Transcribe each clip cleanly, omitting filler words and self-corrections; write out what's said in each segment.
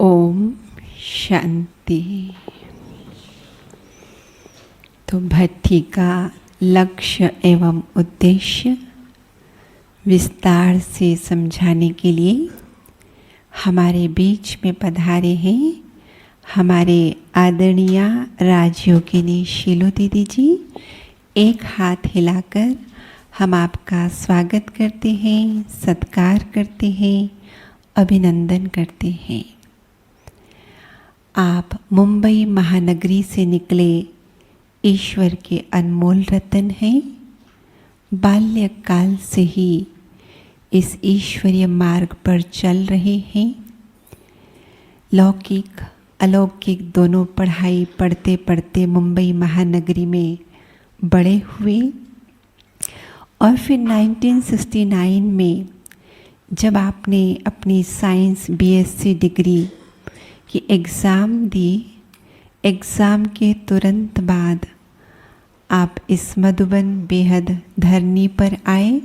ओम शांति। तो भट्टी का लक्ष्य एवं उद्देश्य विस्तार से समझाने के लिए हमारे बीच में पधारे हैं हमारे आदरणीय राजयोगिनी शीलो दीदी जी। एक हाथ हिलाकर हम आपका स्वागत करते हैं, सत्कार करते हैं, अभिनंदन करते हैं। आप मुंबई महानगरी से निकले ईश्वर के अनमोल रतन हैं। बाल्यकाल से ही इस ईश्वरीय मार्ग पर चल रहे हैं। लौकिक अलौकिक दोनों पढ़ाई पढ़ते पढ़ते मुंबई महानगरी में बड़े हुए और फिर 1969 में जब आपने अपनी साइंस बीएससी डिग्री की एग्ज़ाम दी, एग्ज़ाम के तुरंत बाद आप इस मधुबन बेहद धरनी पर आए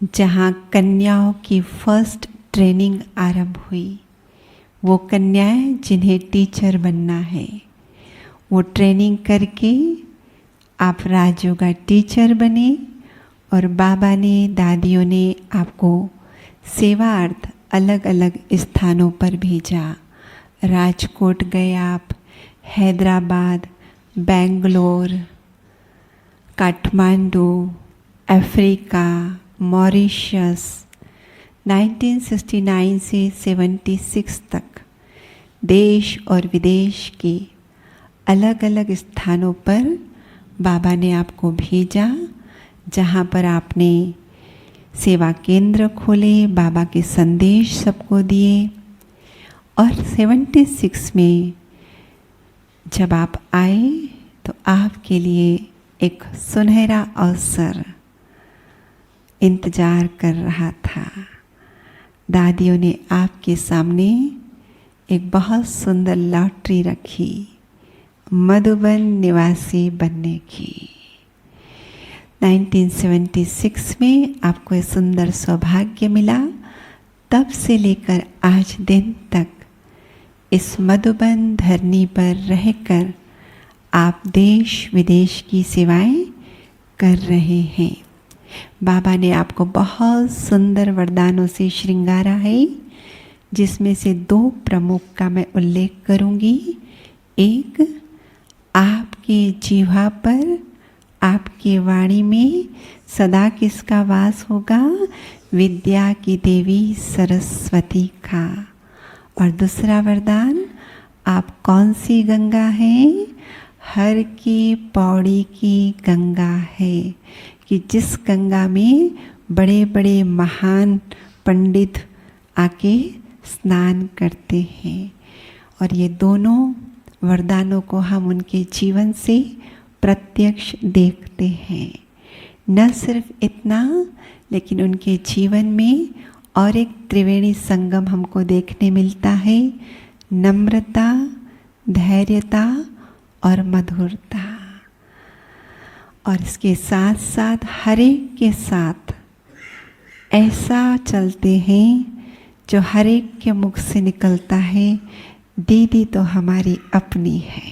जहाँ कन्याओं की फर्स्ट ट्रेनिंग आरंभ हुई। वो कन्याएं जिन्हें टीचर बनना है, वो ट्रेनिंग करके आप राजयोगा टीचर बने और बाबा ने दादियों ने आपको सेवार्थ अलग अलग स्थानों पर भेजा। राजकोट गए आप, हैदराबाद, बेंगलोर, काठमांडू, अफ्रीका, मॉरिशस। 1969 से 76 तक देश और विदेश के अलग अलग स्थानों पर बाबा ने आपको भेजा, जहाँ पर आपने सेवा केंद्र खोले, बाबा के संदेश सबको दिए। और 76 में जब आप आए तो आपके लिए एक सुनहरा अवसर इंतज़ार कर रहा था। दादियों ने आपके सामने एक बहुत सुंदर लॉटरी रखी, मधुबन निवासी बनने की। 1976 में आपको एक सुंदर सौभाग्य मिला। तब से लेकर आज दिन तक इस मधुबन धरनी पर रहकर आप देश विदेश की सेवाएं कर रहे हैं। बाबा ने आपको बहुत सुंदर वरदानों से श्रृंगारा है, जिसमें से 2 प्रमुख का मैं उल्लेख करूंगी। एक, आपके जीवा पर, आपके वाणी में सदा किसका वास होगा? विद्या की देवी सरस्वती का। और दूसरा वरदान, आप कौन सी गंगा हैं? हर की पौड़ी की गंगा है, कि जिस गंगा में बड़े बड़े महान पंडित आके स्नान करते हैं। और ये दोनों वरदानों को हम उनके जीवन से प्रत्यक्ष देखते हैं। न सिर्फ इतना, लेकिन उनके जीवन में और एक त्रिवेणी संगम हमको देखने मिलता है, नम्रता, धैर्यता और मधुरता। और इसके साथ साथ हर एक के साथ ऐसा चलते हैं जो हर एक के मुख से निकलता है, दीदी तो हमारी अपनी है,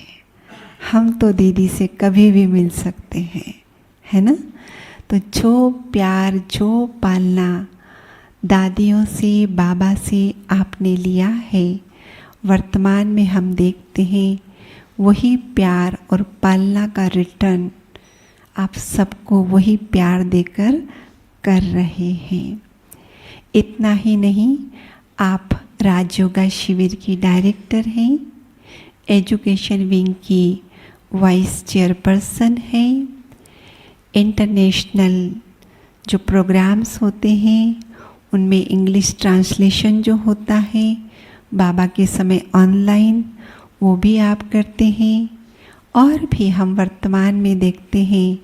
हम तो दीदी से कभी भी मिल सकते हैं, है ना? तो जो प्यार, जो पालना दादियों से, बाबा से आपने लिया है, वर्तमान में हम देखते हैं वही प्यार और पालना का रिटर्न आप सबको वही प्यार देकर कर रहे हैं। इतना ही नहीं, आप राजयोगा शिविर की डायरेक्टर हैं, एजुकेशन विंग की वाइस चेयरपर्सन हैं। इंटरनेशनल जो प्रोग्राम्स होते हैं उनमें इंग्लिश ट्रांसलेशन जो होता है बाबा के समय ऑनलाइन, वो भी आप करते हैं। और भी हम वर्तमान में देखते हैं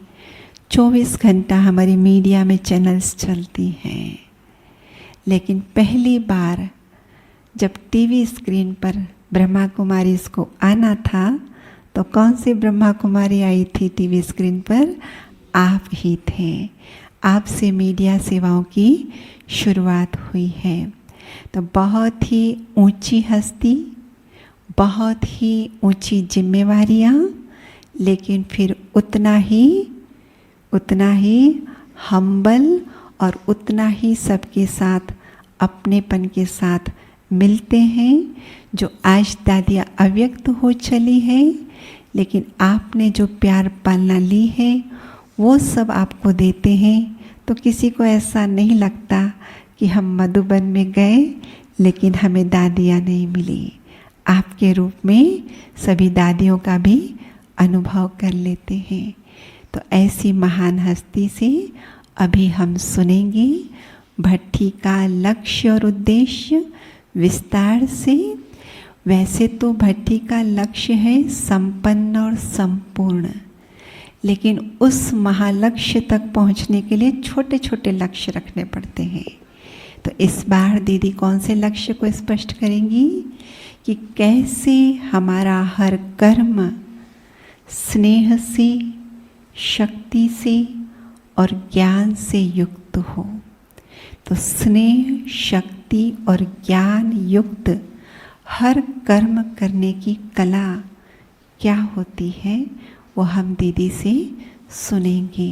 24 घंटा हमारी मीडिया में चैनल्स चलती हैं। लेकिन पहली बार जब टीवी स्क्रीन पर ब्रह्मा कुमारी को आना था, तो कौन सी ब्रह्मा कुमारी आई थी टीवी स्क्रीन पर? आप ही थे। आपसे मीडिया सेवाओं की शुरुआत हुई है। तो बहुत ही ऊंची हस्ती, बहुत ही ऊंची जिम्मेवारियाँ, लेकिन फिर उतना ही हम्बल और उतना ही सबके साथ अपनेपन के साथ मिलते हैं। जो आज दादियाँ अव्यक्त हो चली है, लेकिन आपने जो प्यार पालना ली है वो सब आपको देते हैं। तो किसी को ऐसा नहीं लगता कि हम मधुबन में गए लेकिन हमें दादियाँ नहीं मिली। आपके रूप में सभी दादियों का भी अनुभव कर लेते हैं। तो ऐसी महान हस्ती से अभी हम सुनेंगे भट्टी का लक्ष्य और उद्देश्य विस्तार से। वैसे तो भट्टी का लक्ष्य है संपन्न और संपूर्ण, लेकिन उस महालक्ष्य तक पहुंचने के लिए छोटे छोटे लक्ष्य रखने पड़ते हैं। तो इस बार दीदी कौन से लक्ष्य को स्पष्ट करेंगी कि कैसे हमारा हर कर्म स्नेह से, शक्ति से और ज्ञान से युक्त हो। तो स्नेह, शक्ति और ज्ञान युक्त हर कर्म करने की कला क्या होती है वो हम दीदी से सुनेंगे।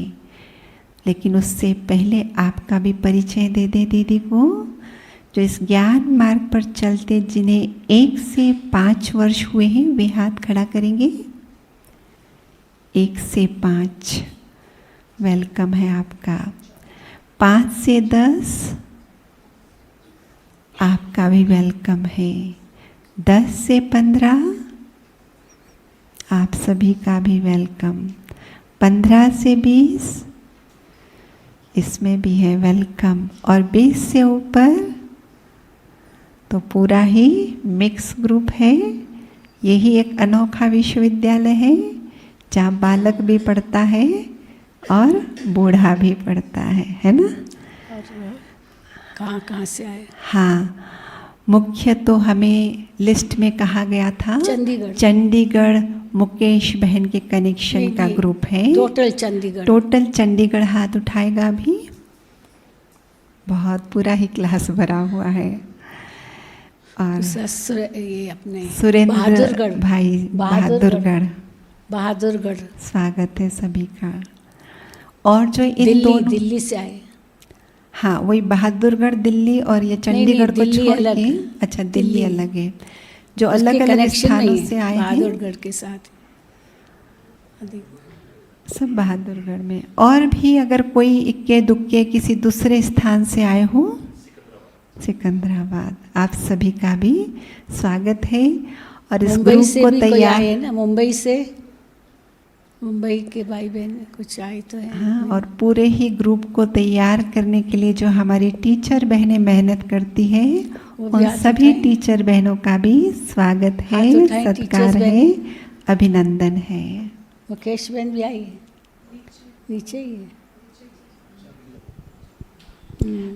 लेकिन उससे पहले आपका भी परिचय दे दे दीदी को, जो इस ज्ञान मार्ग पर चलते जिन्हें 1 से 5 वर्ष हुए हैं वे हाथ खड़ा करेंगे। 1 से 5 वेलकम है आपका। 5 से 10 आपका भी वेलकम है। 10 से 15 आप सभी का भी वेलकम। 15 से 20 इसमें भी है वेलकम। और 20 से ऊपर तो पूरा ही मिक्स ग्रुप है। यही एक अनोखा विश्वविद्यालय है जहाँ बालक भी पढ़ता है और बूढ़ा भी पढ़ता है ना। और कहाँ से आए? हाँ, मुख्य तो हमें लिस्ट में कहा गया था चंडीगढ़ मुकेश बहन के कनेक्शन का ग्रुप है। टोटल चंडीगढ़ हाथ उठाएगा अभी। बहुत पूरा ही क्लास भरा हुआ है। और ये अपने सुरेंद्र भाई बहादुरगढ़ स्वागत है सभी का। और जो इन दोनों दिल्ली से आए। हाँ, वही बहादुरगढ़ दिल्ली और ये चंडीगढ़ को छोड़ के। अच्छा, दिल्ली अलग है। जो अलग अलग स्थानों से आए हैं बहादुरगढ़ के साथ सब बहादुरगढ़ में। और भी अगर कोई इक्के दुक्के किसी दूसरे स्थान से आए हो, सिकंदराबाद, आप सभी का भी स्वागत है। और इस ग्रुप को तैयार है ना, मुंबई के भाई बहन कुछ आए तो है। हाँ, और पूरे ही ग्रुप को तैयार करने के लिए जो हमारी टीचर बहनें मेहनत करती है उन सभी टीचर बहनों का भी स्वागत है, सत्कार है, अभिनंदन है। मुकेश बहन भी आई है, नीचे ही है।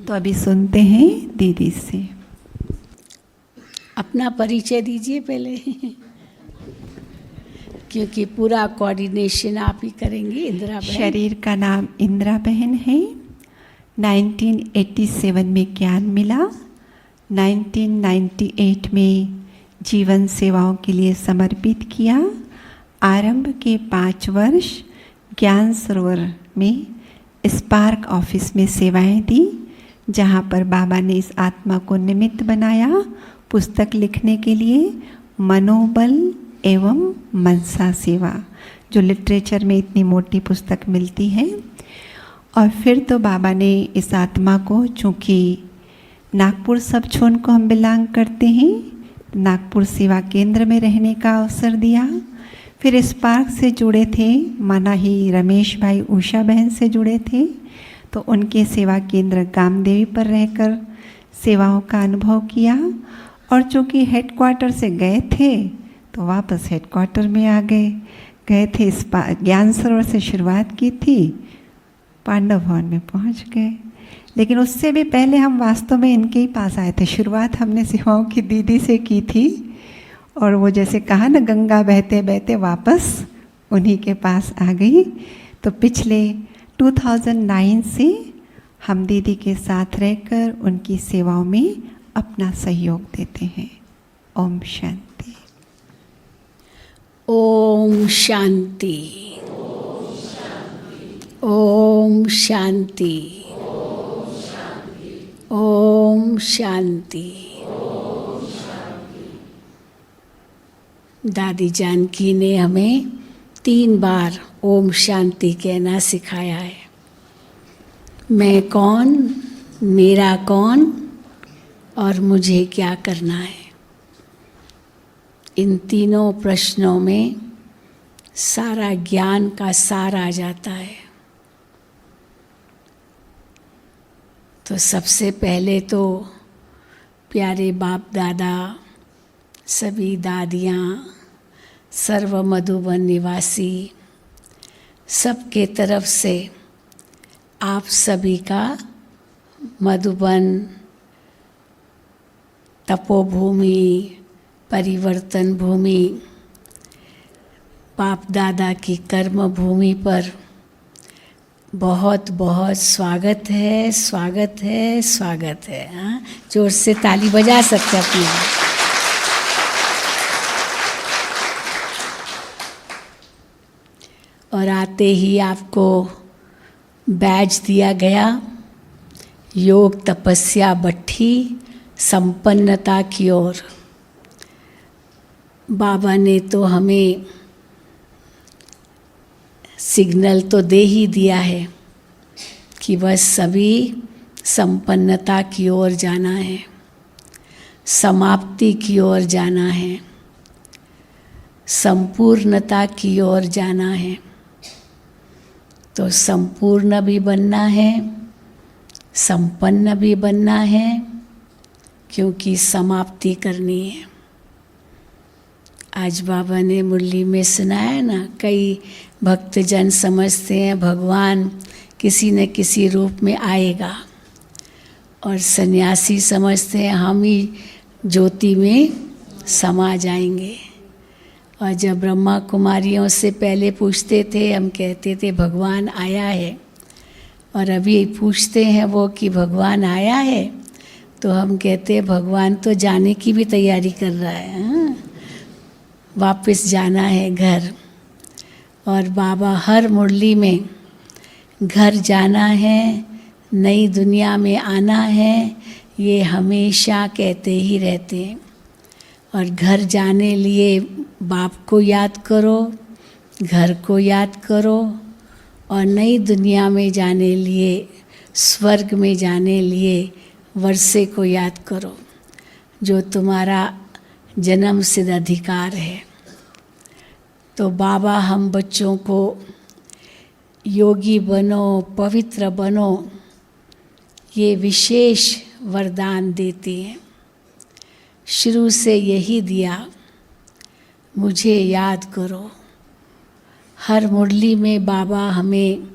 तो अभी सुनते हैं दीदी से। अपना परिचय दीजिए पहले क्योंकि पूरा कोऑर्डिनेशन आप ही करेंगी। इंदिरा बहन। शरीर का नाम इंदिरा बहन है। 1987 में ज्ञान मिला। 1998 में जीवन सेवाओं के लिए समर्पित किया। आरंभ के 5 वर्ष ज्ञान सरोवर में स्पार्क ऑफिस में सेवाएं दी, जहां पर बाबा ने इस आत्मा को निमित्त बनाया पुस्तक लिखने के लिए, मनोबल एवं मनसा सेवा, जो लिटरेचर में इतनी मोटी पुस्तक मिलती है। और फिर तो बाबा ने इस आत्मा को, चूँकि नागपुर सब छोन को हम बिलोंग करते हैं, नागपुर सेवा केंद्र में रहने का अवसर दिया। फिर स्पार्क से जुड़े थे, माना ही रमेश भाई उषा बहन से जुड़े थे, तो उनके सेवा केंद्र गामदेवी पर रहकर सेवाओं का अनुभव किया। और चूँकि हेडक्वार्टर से गए थे तो वापस हेडक्वार्टर में आ गए थे। ज्ञान सरोवर से शुरुआत की थी, पांडव भवन में पहुंच गए। लेकिन उससे भी पहले हम वास्तव में इनके ही पास आए थे। शुरुआत हमने सेवाओं की दीदी से की थी, और वो जैसे कहा ना, गंगा बहते बहते वापस उन्हीं के पास आ गई। तो पिछले 2009 से हम दीदी के साथ रहकर उनकी सेवाओं में अपना सहयोग देते हैं। ओम शांति। ओम शांति। ओम शांति। ओम शांति। दादी जानकी ने हमें 3 बार ओम शांति कहना सिखाया है। मैं कौन, मेरा कौन और मुझे क्या करना है। इन तीनों प्रश्नों में सारा ज्ञान का सार आ जाता है। तो सबसे पहले तो प्यारे बाप दादा, सभी दादियाँ, सर्व मधुबन निवासी सबके तरफ से आप सभी का मधुबन तपोभूमि, परिवर्तन भूमि, बाप दादा की कर्म भूमि पर बहुत बहुत स्वागत है, स्वागत है, स्वागत है। हाँ, जोर से ताली बजा सकते अपनी। और आते ही आपको बैज दिया गया, योग तपस्या भट्ठी संपन्नता की ओर। बाबा ने तो हमें सिग्नल तो दे ही दिया है कि बस सभी संपन्नता की ओर जाना है, समाप्ति की ओर जाना है, संपूर्णता की ओर जाना है। तो संपूर्ण भी बनना है, संपन्न भी बनना है, क्योंकि समाप्ति करनी है। आज बाबा ने मुरली में सुनाया ना, कई भक्तजन समझते हैं भगवान किसी न किसी रूप में आएगा, और सन्यासी समझते हैं हम ही ज्योति में समा जाएंगे। और जब ब्रह्मा कुमारियों से पहले पूछते थे, हम कहते थे भगवान आया है, और अभी पूछते हैं वो कि भगवान आया है, तो हम कहते हैं भगवान तो जाने की भी तैयारी कर रहा है। हाँ? वापस जाना है घर। और बाबा हर मुरली में घर जाना है, नई दुनिया में आना है, ये हमेशा कहते ही रहते हैं। और घर जाने लिए बाप को याद करो, घर को याद करो, और नई दुनिया में जाने लिए, स्वर्ग में जाने लिए वर्षे को याद करो, जो तुम्हारा जन्म सिद्ध अधिकार है। तो बाबा हम बच्चों को योगी बनो, पवित्र बनो, ये विशेष वरदान देते हैं। शुरू से यही दिया, मुझे याद करो। हर मुरली में बाबा हमें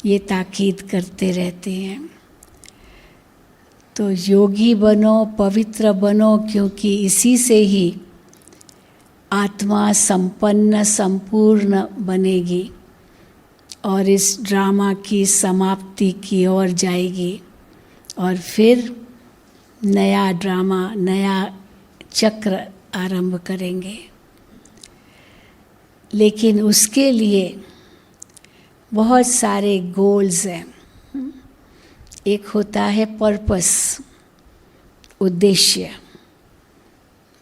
ये ताकीद करते रहते हैं। तो योगी बनो, पवित्र बनो, क्योंकि इसी से ही आत्मा संपन्न संपूर्ण बनेगी और इस ड्रामा की समाप्ति की ओर जाएगी, और फिर नया ड्रामा, नया चक्र आरंभ करेंगे। लेकिन उसके लिए बहुत सारे गोल्स हैं। एक होता है पर्पस, उद्देश्य।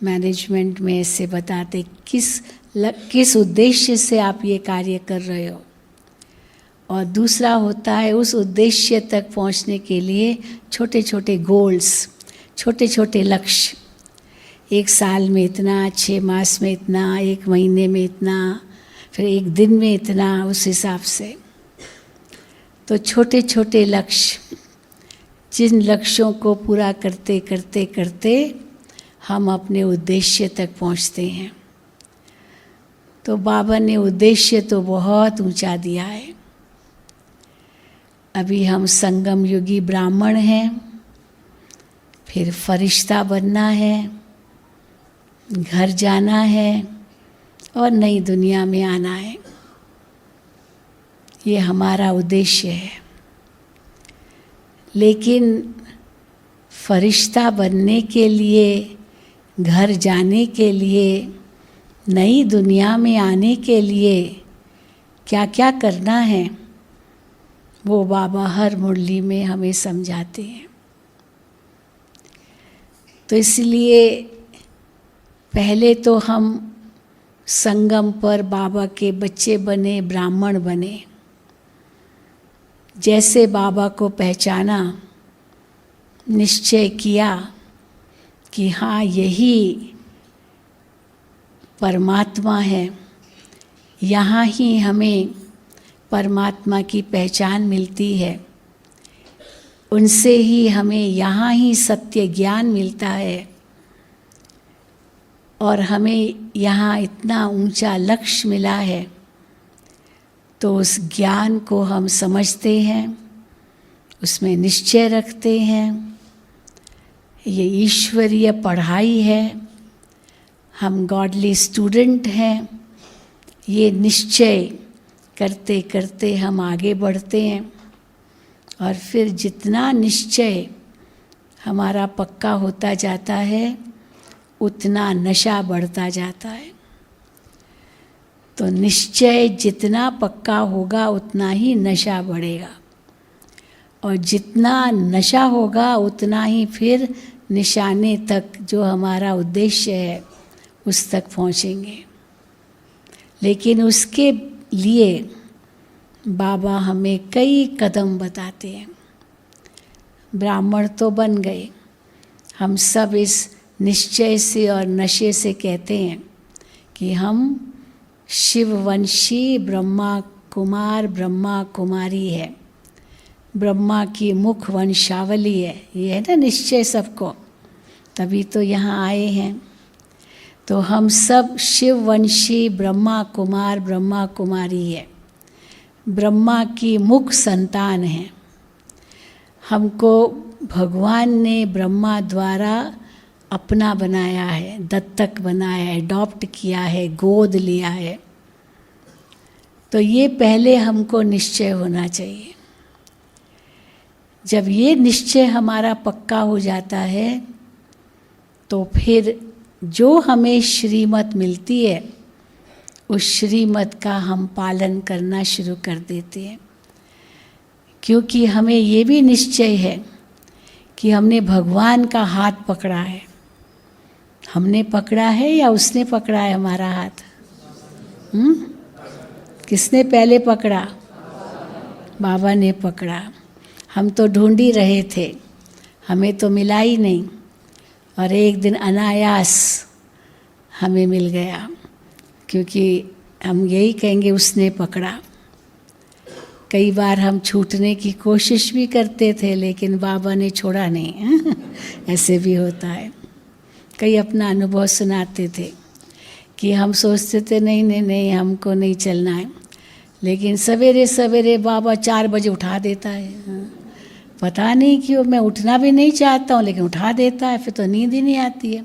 मैनेजमेंट में ऐसे बताते किस उद्देश्य से आप ये कार्य कर रहे हो। और दूसरा होता है उस उद्देश्य तक पहुंचने के लिए छोटे छोटे गोल्स, छोटे छोटे लक्ष्य। 1 साल में इतना, 6 मास में इतना, 1 महीने में इतना, फिर 1 दिन में इतना, उस हिसाब से। तो छोटे छोटे लक्ष्य, जिन लक्ष्यों को पूरा करते करते करते हम अपने उद्देश्य तक पहुंचते हैं। तो बाबा ने उद्देश्य तो बहुत ऊंचा दिया है। अभी हम संगम युगी ब्राह्मण हैं, फिर फरिश्ता बनना है, घर जाना है और नई दुनिया में आना है। ये हमारा उद्देश्य है। लेकिन फरिश्ता बनने के लिए, घर जाने के लिए, नई दुनिया में आने के लिए क्या क्या करना है, वो बाबा हर मुरली में हमें समझाते हैं। तो इसलिए पहले तो हम संगम पर बाबा के बच्चे बने, ब्राह्मण बने। जैसे बाबा को पहचाना, निश्चय किया कि हाँ यही परमात्मा है, यहाँ ही हमें परमात्मा की पहचान मिलती है, उनसे ही हमें यहाँ ही सत्य ज्ञान मिलता है, और हमें यहाँ इतना ऊंचा लक्ष्य मिला है। तो उस ज्ञान को हम समझते हैं, उसमें निश्चय रखते हैं। ये ईश्वरीय पढ़ाई है, हम गॉडली स्टूडेंट हैं। ये निश्चय करते करते हम आगे बढ़ते हैं, और फिर जितना निश्चय हमारा पक्का होता जाता है, उतना नशा बढ़ता जाता है। तो निश्चय जितना पक्का होगा, उतना ही नशा बढ़ेगा, और जितना नशा होगा, उतना ही फिर निशाने तक, जो हमारा उद्देश्य है, उस तक पहुँचेंगे। लेकिन उसके लिए बाबा हमें कई कदम बताते हैं। ब्राह्मण तो बन गए, हम सब इस निश्चय से और नशे से कहते हैं कि हम शिववंशी ब्रह्मा कुमार, ब्रह्मा कुमारी है। ब्रह्मा की मुख वंशावली है, ये है ना निश्चय सबको, तभी तो यहाँ आए हैं। तो हम सब शिववंशी ब्रह्मा कुमार, ब्रह्मा कुमारी है, ब्रह्मा की मुख संतान हैं। हमको भगवान ने ब्रह्मा द्वारा अपना बनाया है, दत्तक बनाया है, अडॉप्ट किया है, गोद लिया है। तो ये पहले हमको निश्चय होना चाहिए। जब ये निश्चय हमारा पक्का हो जाता है, तो फिर जो हमें श्रीमत मिलती है, उस श्रीमत का हम पालन करना शुरू कर देते हैं। क्योंकि हमें ये भी निश्चय है कि हमने भगवान का हाथ पकड़ा है। हमने पकड़ा है या उसने पकड़ा है हमारा हाथ? किसने पहले पकड़ा? बाबा ने पकड़ा। हम तो ढूंढ ही रहे थे, हमें तो मिला ही नहीं, और एक दिन अनायास हमें मिल गया। क्योंकि हम यही कहेंगे उसने पकड़ा। कई बार हम छूटने की कोशिश भी करते थे, लेकिन बाबा ने छोड़ा नहीं। ऐसे भी होता है। कई अपना अनुभव सुनाते थे कि हम सोचते थे नहीं नहीं नहीं हमको नहीं चलना है, लेकिन सवेरे सवेरे बाबा 4 बजे उठा देता है। पता नहीं क्यों, मैं उठना भी नहीं चाहता हूँ, लेकिन उठा देता है, फिर तो नींद ही नहीं आती है।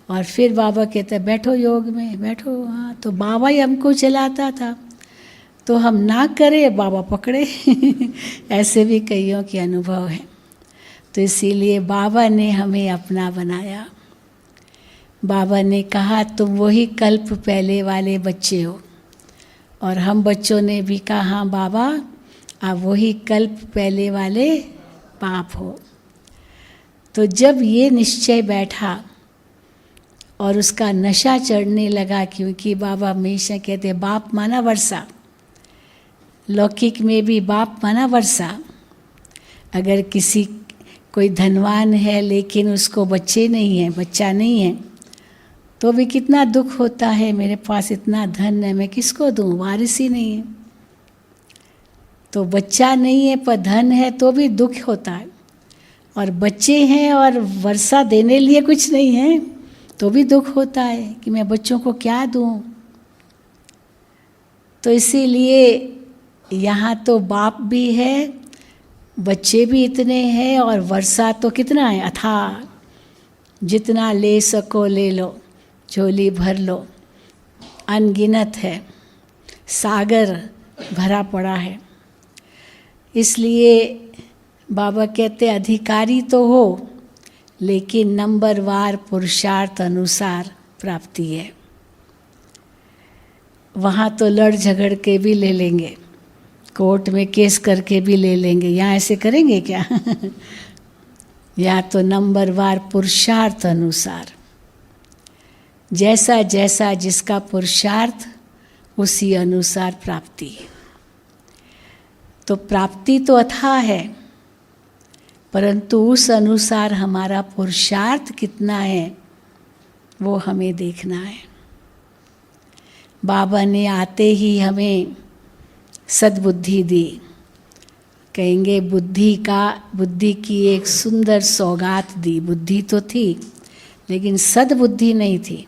और फिर बाबा कहते हैं बैठो योग में, बैठो। हाँ, तो बाबा ही हमको चलाता था, तो हम ना करें, बाबा पकड़े। ऐसे भी कईयों के अनुभव हैं। तो इसीलिए बाबा ने हमें अपना बनाया। बाबा ने कहा तुम वही कल्प पहले वाले बच्चे हो, और हम बच्चों ने भी कहा हाँ बाबा आप वही कल्प पहले वाले बाप हो। तो जब ये निश्चय बैठा और उसका नशा चढ़ने लगा, क्योंकि बाबा हमेशा कहते बाप माना वर्षा, लौकिक में भी बाप माना वर्षा। अगर किसी कोई धनवान है लेकिन उसको बच्चे नहीं हैं, बच्चा नहीं है, तो भी कितना दुख होता है, मेरे पास इतना धन है मैं किसको दूँ, वारिस ही नहीं है। तो बच्चा नहीं है पर धन है तो भी दुख होता है, और बच्चे हैं और वर्षा देने लिए कुछ नहीं है तो भी दुख होता है कि मैं बच्चों को क्या दूँ। तो इसीलिए यहाँ तो बाप भी है, बच्चे भी इतने हैं, और वर्षा तो कितना है अथाह, जितना ले सको ले लो, झोली भर लो, अनगिनत है, सागर भरा पड़ा है। इसलिए बाबा कहते अधिकारी तो हो लेकिन नंबरवार पुरुषार्थ अनुसार प्राप्ति है। वहाँ तो लड़ झगड़ के भी ले लेंगे, कोर्ट में केस करके भी ले लेंगे, यहाँ ऐसे करेंगे क्या? या तो नंबरवार पुरुषार्थ अनुसार, जैसा जैसा जिसका पुरुषार्थ उसी अनुसार प्राप्ति। तो प्राप्ति तो अथाह है, परंतु उस अनुसार हमारा पुरुषार्थ कितना है वो हमें देखना है। बाबा ने आते ही हमें सद्बुद्धि दी। कहेंगे बुद्धि की एक सुंदर सौगात दी। बुद्धि तो थी लेकिन सद्बुद्धि नहीं थी।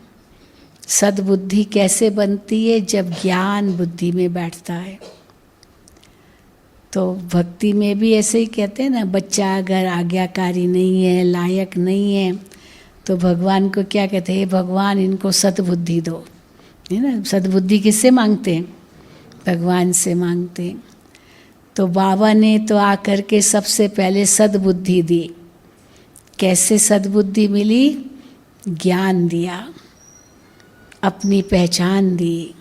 सद्बुद्धि कैसे बनती है? जब ज्ञान बुद्धि में बैठता है। तो भक्ति में भी ऐसे ही कहते हैं ना, बच्चा अगर आज्ञाकारी नहीं है, लायक नहीं है, तो भगवान को क्या कहते हैं? हे भगवान, इनको सद्बुद्धि दो। है ना, सद्बुद्धि किससे मांगते हैं? भगवान से मांगते हैं। तो बाबा ने तो आकर के सबसे पहले सद्बुद्धि दी। कैसे सद्बुद्धि मिली? ज्ञान दिया, अपनी पहचान दी,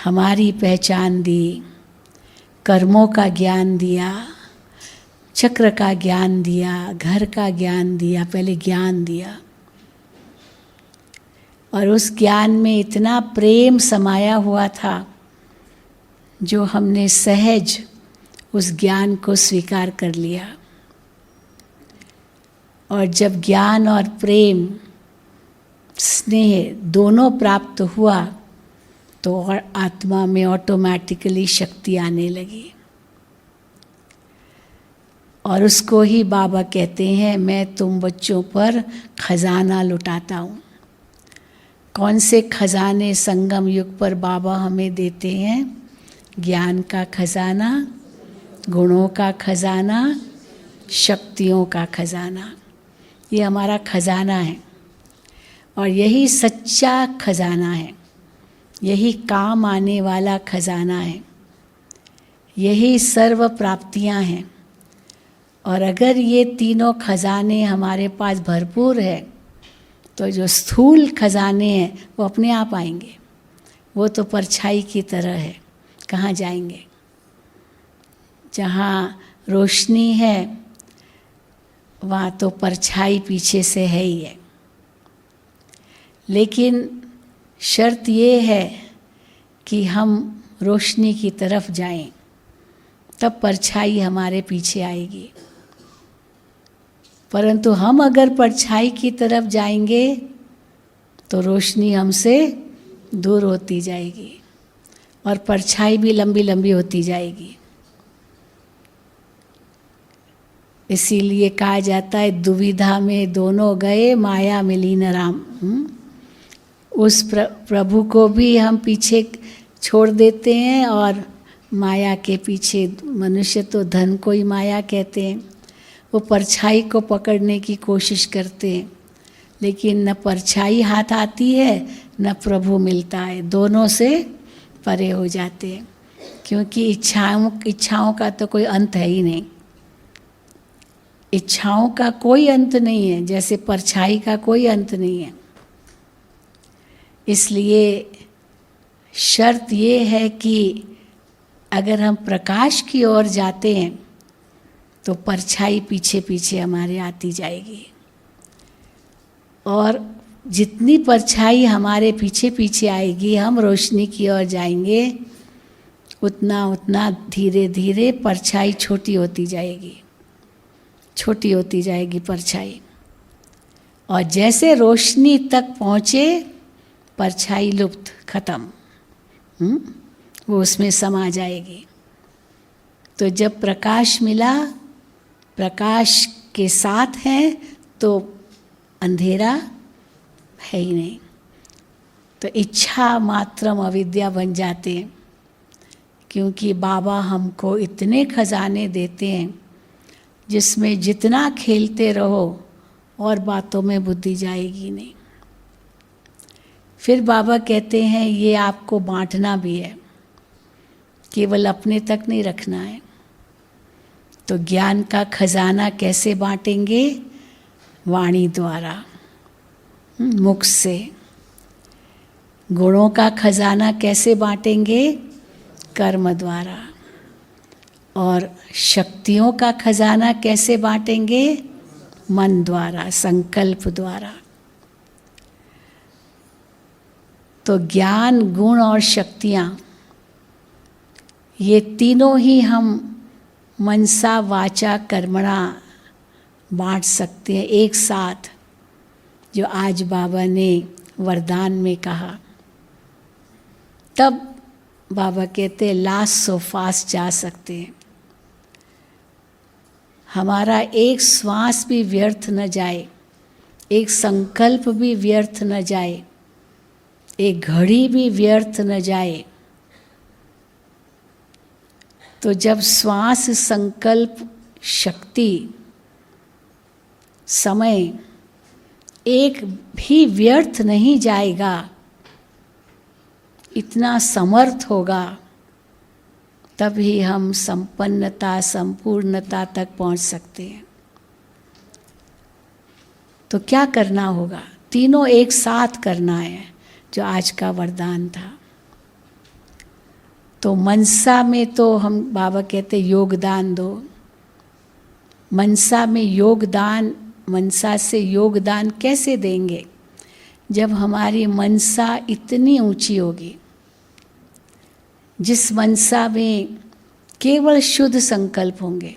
हमारी पहचान दी, कर्मों का ज्ञान दिया, चक्र का ज्ञान दिया, घर का ज्ञान दिया। पहले ज्ञान दिया और उस ज्ञान में इतना प्रेम समाया हुआ था जो हमने सहज उस ज्ञान को स्वीकार कर लिया। और जब ज्ञान और प्रेम, स्नेह दोनों प्राप्त हुआ तो और आत्मा में ऑटोमेटिकली शक्ति आने लगी। और उसको ही बाबा कहते हैं, मैं तुम बच्चों पर खजाना लुटाता हूँ। कौन से खजाने संगम युग पर बाबा हमें देते हैं? ज्ञान का खजाना, गुणों का खजाना, शक्तियों का खजाना। ये हमारा खजाना है और यही सच्चा खजाना है, यही काम आने वाला खजाना है, यही सर्व प्राप्तियां हैं। और अगर ये तीनों खजाने हमारे पास भरपूर है तो जो स्थूल खजाने हैं वो अपने आप आएंगे। वो तो परछाई की तरह है, कहाँ जाएंगे? जहाँ रोशनी है वहाँ तो परछाई पीछे से है ही है। लेकिन शर्त ये है कि हम रोशनी की तरफ जाएं, तब परछाई हमारे पीछे आएगी। परंतु हम अगर परछाई की तरफ जाएंगे तो रोशनी हमसे दूर होती जाएगी और परछाई भी लंबी लंबी होती जाएगी। इसीलिए कहा जाता है, दुविधा में दोनों गए, माया मिली न राम। उस प्रभु को भी हम पीछे छोड़ देते हैं और माया के पीछे, मनुष्य तो धन को ही माया कहते हैं, वो परछाई को पकड़ने की कोशिश करते हैं, लेकिन न परछाई हाथ आती है न प्रभु मिलता है, दोनों से परे हो जाते हैं। क्योंकि इच्छाओं का तो कोई अंत है ही नहीं। इच्छाओं का कोई अंत नहीं है, जैसे परछाई का कोई अंत नहीं है। इसलिए शर्त ये है कि अगर हम प्रकाश की ओर जाते हैं तो परछाई पीछे पीछे हमारे आती जाएगी, और जितनी परछाई हमारे पीछे पीछे आएगी, हम रोशनी की ओर जाएंगे, उतना उतना धीरे धीरे परछाई छोटी होती जाएगी, छोटी होती जाएगी परछाई। और जैसे रोशनी तक पहुँचे परछाई लुप्त, खत्म, वो उसमें समा जाएगी। तो जब प्रकाश मिला, प्रकाश के साथ है तो अंधेरा है ही नहीं। तो इच्छा मात्रम अविद्या बन जाते हैं, क्योंकि बाबा हमको इतने खजाने देते हैं जिसमें जितना खेलते रहो और बातों में बुद्धि जाएगी नहीं। फिर बाबा कहते हैं ये आपको बांटना भी है, केवल अपने तक नहीं रखना है। तो ज्ञान का खजाना कैसे बांटेंगे? वाणी द्वारा, मुख से। गुणों का खजाना कैसे बांटेंगे? कर्म द्वारा। और शक्तियों का खजाना कैसे बांटेंगे? मन द्वारा, संकल्प द्वारा। तो ज्ञान, गुण और शक्तियाँ, ये तीनों ही हम मनसा वाचा कर्मणा बांट सकते हैं एक साथ, जो आज बाबा ने वरदान में कहा। तब बाबा कहते हैं लास्ट सो फास्ट जा सकते हैं। हमारा एक श्वास भी व्यर्थ न जाए, एक संकल्प भी व्यर्थ न जाए, एक घड़ी भी व्यर्थ न जाए। तो जब श्वास, संकल्प, शक्ति, समय एक भी व्यर्थ नहीं जाएगा, इतना समर्थ होगा, तभी हम संपन्नता, संपूर्णता तक पहुंच सकते हैं। तो क्या करना होगा? तीनों एक साथ करना है, जो आज का वरदान था। तो मनसा में तो हम बाबा कहते योगदान दो। मनसा में योगदान, मनसा से योगदान कैसे देंगे? जब हमारी मनसा इतनी ऊंची होगी, जिस मनसा में केवल शुद्ध संकल्प होंगे।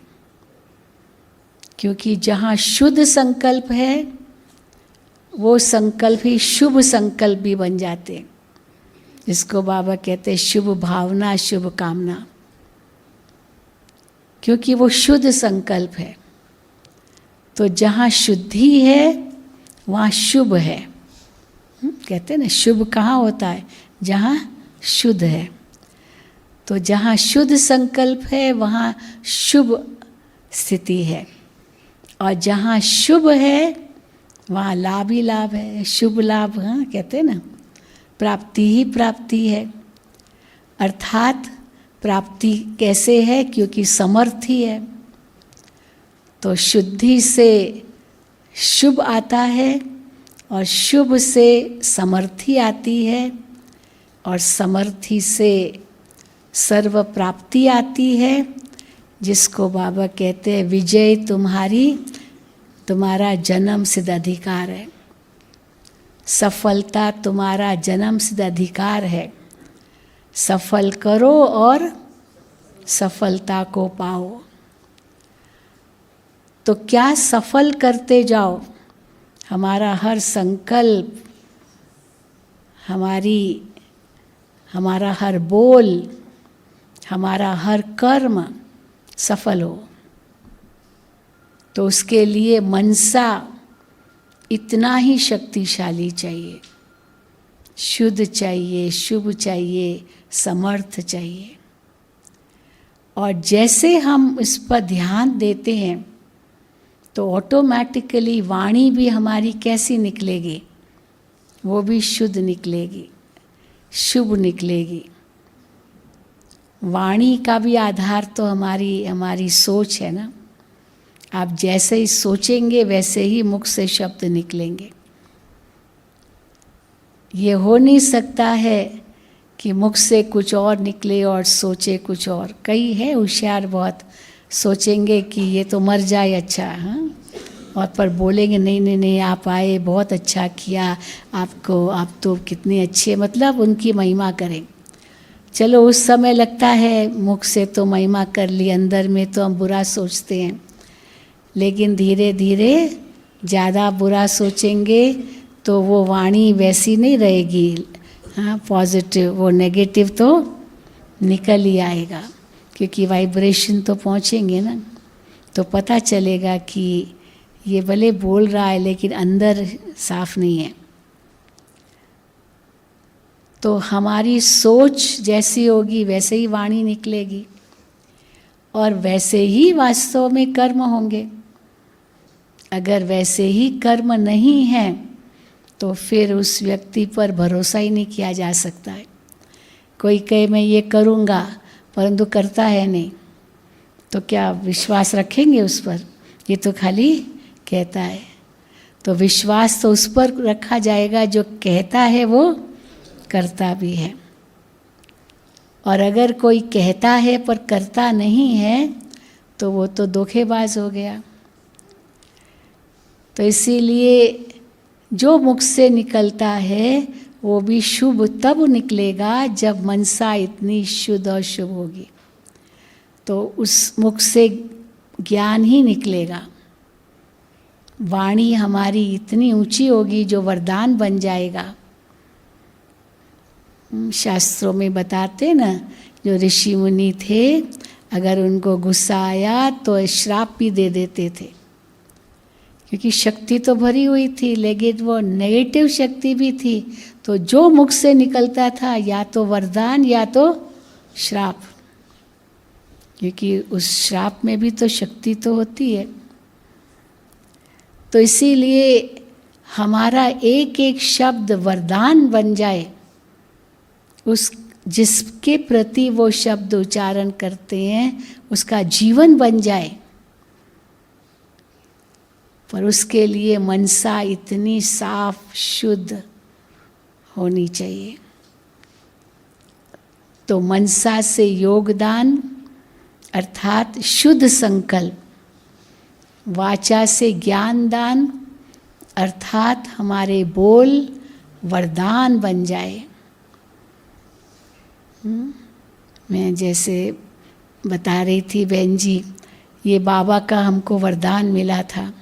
क्योंकि जहाँ शुद्ध संकल्प है, वो संकल्प ही शुभ संकल्प भी बन जाते हैं, जिसको बाबा कहते हैं शुभ भावना, शुभ कामना। क्योंकि वो शुद्ध संकल्प है। तो जहाँ शुद्धि है वहाँ शुभ है। कहते हैं ना, शुभ कहाँ होता है? जहाँ शुद्ध है। तो जहाँ शुद्ध संकल्प है वहाँ शुभ स्थिति है, और जहाँ शुभ है वहाँ लाभ ही लाभ है, शुभ लाभ। हाँ, कहते हैं ना, प्राप्ति ही प्राप्ति है। अर्थात प्राप्ति कैसे है? क्योंकि समर्थ ही है। तो शुद्धि से शुभ आता है, और शुभ से समर्थी आती है, और समर्थी से सर्व प्राप्ति आती है, जिसको बाबा कहते हैं विजय तुम्हारा जन्म सिद्ध अधिकार है। सफलता तुम्हारा जन्म सिद्ध अधिकार है। सफल करो और सफलता को पाओ। तो क्या सफल करते जाओ? हमारा हर संकल्प, हमारा हर बोल, हमारा हर कर्म सफल हो। तो उसके लिए मनसा इतना ही शक्तिशाली चाहिए, शुद्ध चाहिए, शुभ चाहिए, समर्थ चाहिए। और जैसे हम इस पर ध्यान देते हैं, तो ऑटोमेटिकली वाणी भी हमारी कैसी निकलेगी? वो भी शुद्ध निकलेगी, शुभ निकलेगी। वाणी का भी आधार तो हमारी सोच है ना। आप जैसे ही सोचेंगे वैसे ही मुख से शब्द निकलेंगे। ये हो नहीं सकता है कि मुख से कुछ और निकले और सोचे कुछ और। कई है होशियार बहुत, सोचेंगे कि ये तो मर जाए अच्छा, हाँ, और पर बोलेंगे नहीं नहीं नहीं, आप आए, बहुत अच्छा किया, आप तो कितने अच्छे, मतलब उनकी महिमा करें। चलो उस समय लगता है मुख से तो महिमा कर ली, अंदर में तो हम बुरा सोचते हैं। लेकिन धीरे धीरे ज़्यादा बुरा सोचेंगे तो वो वाणी वैसी नहीं रहेगी, हाँ, पॉजिटिव, वो नेगेटिव तो निकल ही आएगा। क्योंकि वाइब्रेशन तो पहुँचेंगे ना, तो पता चलेगा कि ये भले बोल रहा है लेकिन अंदर साफ नहीं है। तो हमारी सोच जैसी होगी वैसे ही वाणी निकलेगी, और वैसे ही वास्तव में कर्म होंगे। अगर वैसे ही कर्म नहीं हैं तो फिर उस व्यक्ति पर भरोसा ही नहीं किया जा सकता है। कोई कहे मैं ये करूँगा परंतु करता है नहीं, तो क्या विश्वास रखेंगे उस पर? ये तो खाली कहता है। तो विश्वास तो उस पर रखा जाएगा जो कहता है वो करता भी है। और अगर कोई कहता है पर करता नहीं है तो वो तो धोखेबाज हो गया। तो इसीलिए जो मुख से निकलता है वो भी शुभ तब निकलेगा जब मनसा इतनी शुद्ध और शुभ होगी। तो उस मुख से ज्ञान ही निकलेगा। वाणी हमारी इतनी ऊंची होगी जो वरदान बन जाएगा। शास्त्रों में बताते ना, जो ऋषि मुनि थे अगर उनको गुस्सा आया तो श्राप भी दे देते थे, क्योंकि शक्ति तो भरी हुई थी लेकिन वो नेगेटिव शक्ति भी थी। तो जो मुख से निकलता था या तो वरदान या तो श्राप, क्योंकि उस श्राप में भी तो शक्ति तो होती है। तो इसीलिए हमारा एक एक शब्द वरदान बन जाए, उस जिसके प्रति वो शब्द उच्चारण करते हैं उसका जीवन बन जाए। पर उसके लिए मनसा इतनी साफ शुद्ध होनी चाहिए। तो मनसा से योगदान अर्थात शुद्ध संकल्प, वाचा से ज्ञान दान अर्थात हमारे बोल वरदान बन जाए। मैं जैसे बता रही थी बहन जी, ये बाबा का हमको वरदान मिला था।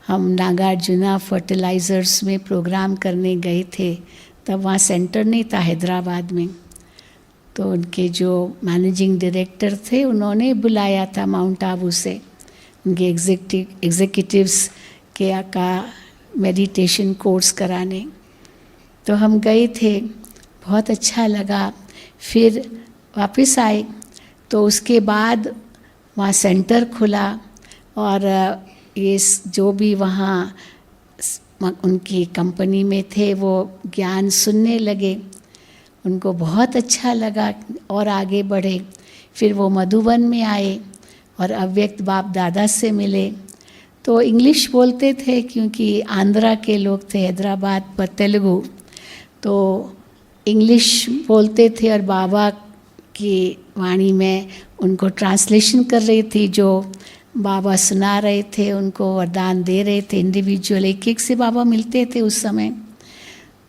हम नागार्जुना फर्टिलाइज़र्स में प्रोग्राम करने गए थे, तब वहाँ सेंटर नहीं था हैदराबाद में। तो उनके जो मैनेजिंग डायरेक्टर थे उन्होंने बुलाया था माउंट आबू से, उनके एग्जीक्यूटिव्स के का मेडिटेशन कोर्स कराने। तो हम गए थे, बहुत अच्छा लगा। फिर वापस आए तो उसके बाद वहाँ सेंटर खुला और ये जो भी वहाँ उनकी कंपनी में थे वो ज्ञान सुनने लगे, उनको बहुत अच्छा लगा और आगे बढ़े। फिर वो मधुबन में आए और अव्यक्त बाप दादा से मिले। तो इंग्लिश बोलते थे क्योंकि आंध्रा के लोग थे, हैदराबाद पर तेलुगु, तो इंग्लिश बोलते थे और बाबा की वाणी में उनको ट्रांसलेशन कर रही थी। जो बाबा सुना रहे थे उनको वरदान दे रहे थे, इंडिविजुअल एक एक से बाबा मिलते थे उस समय।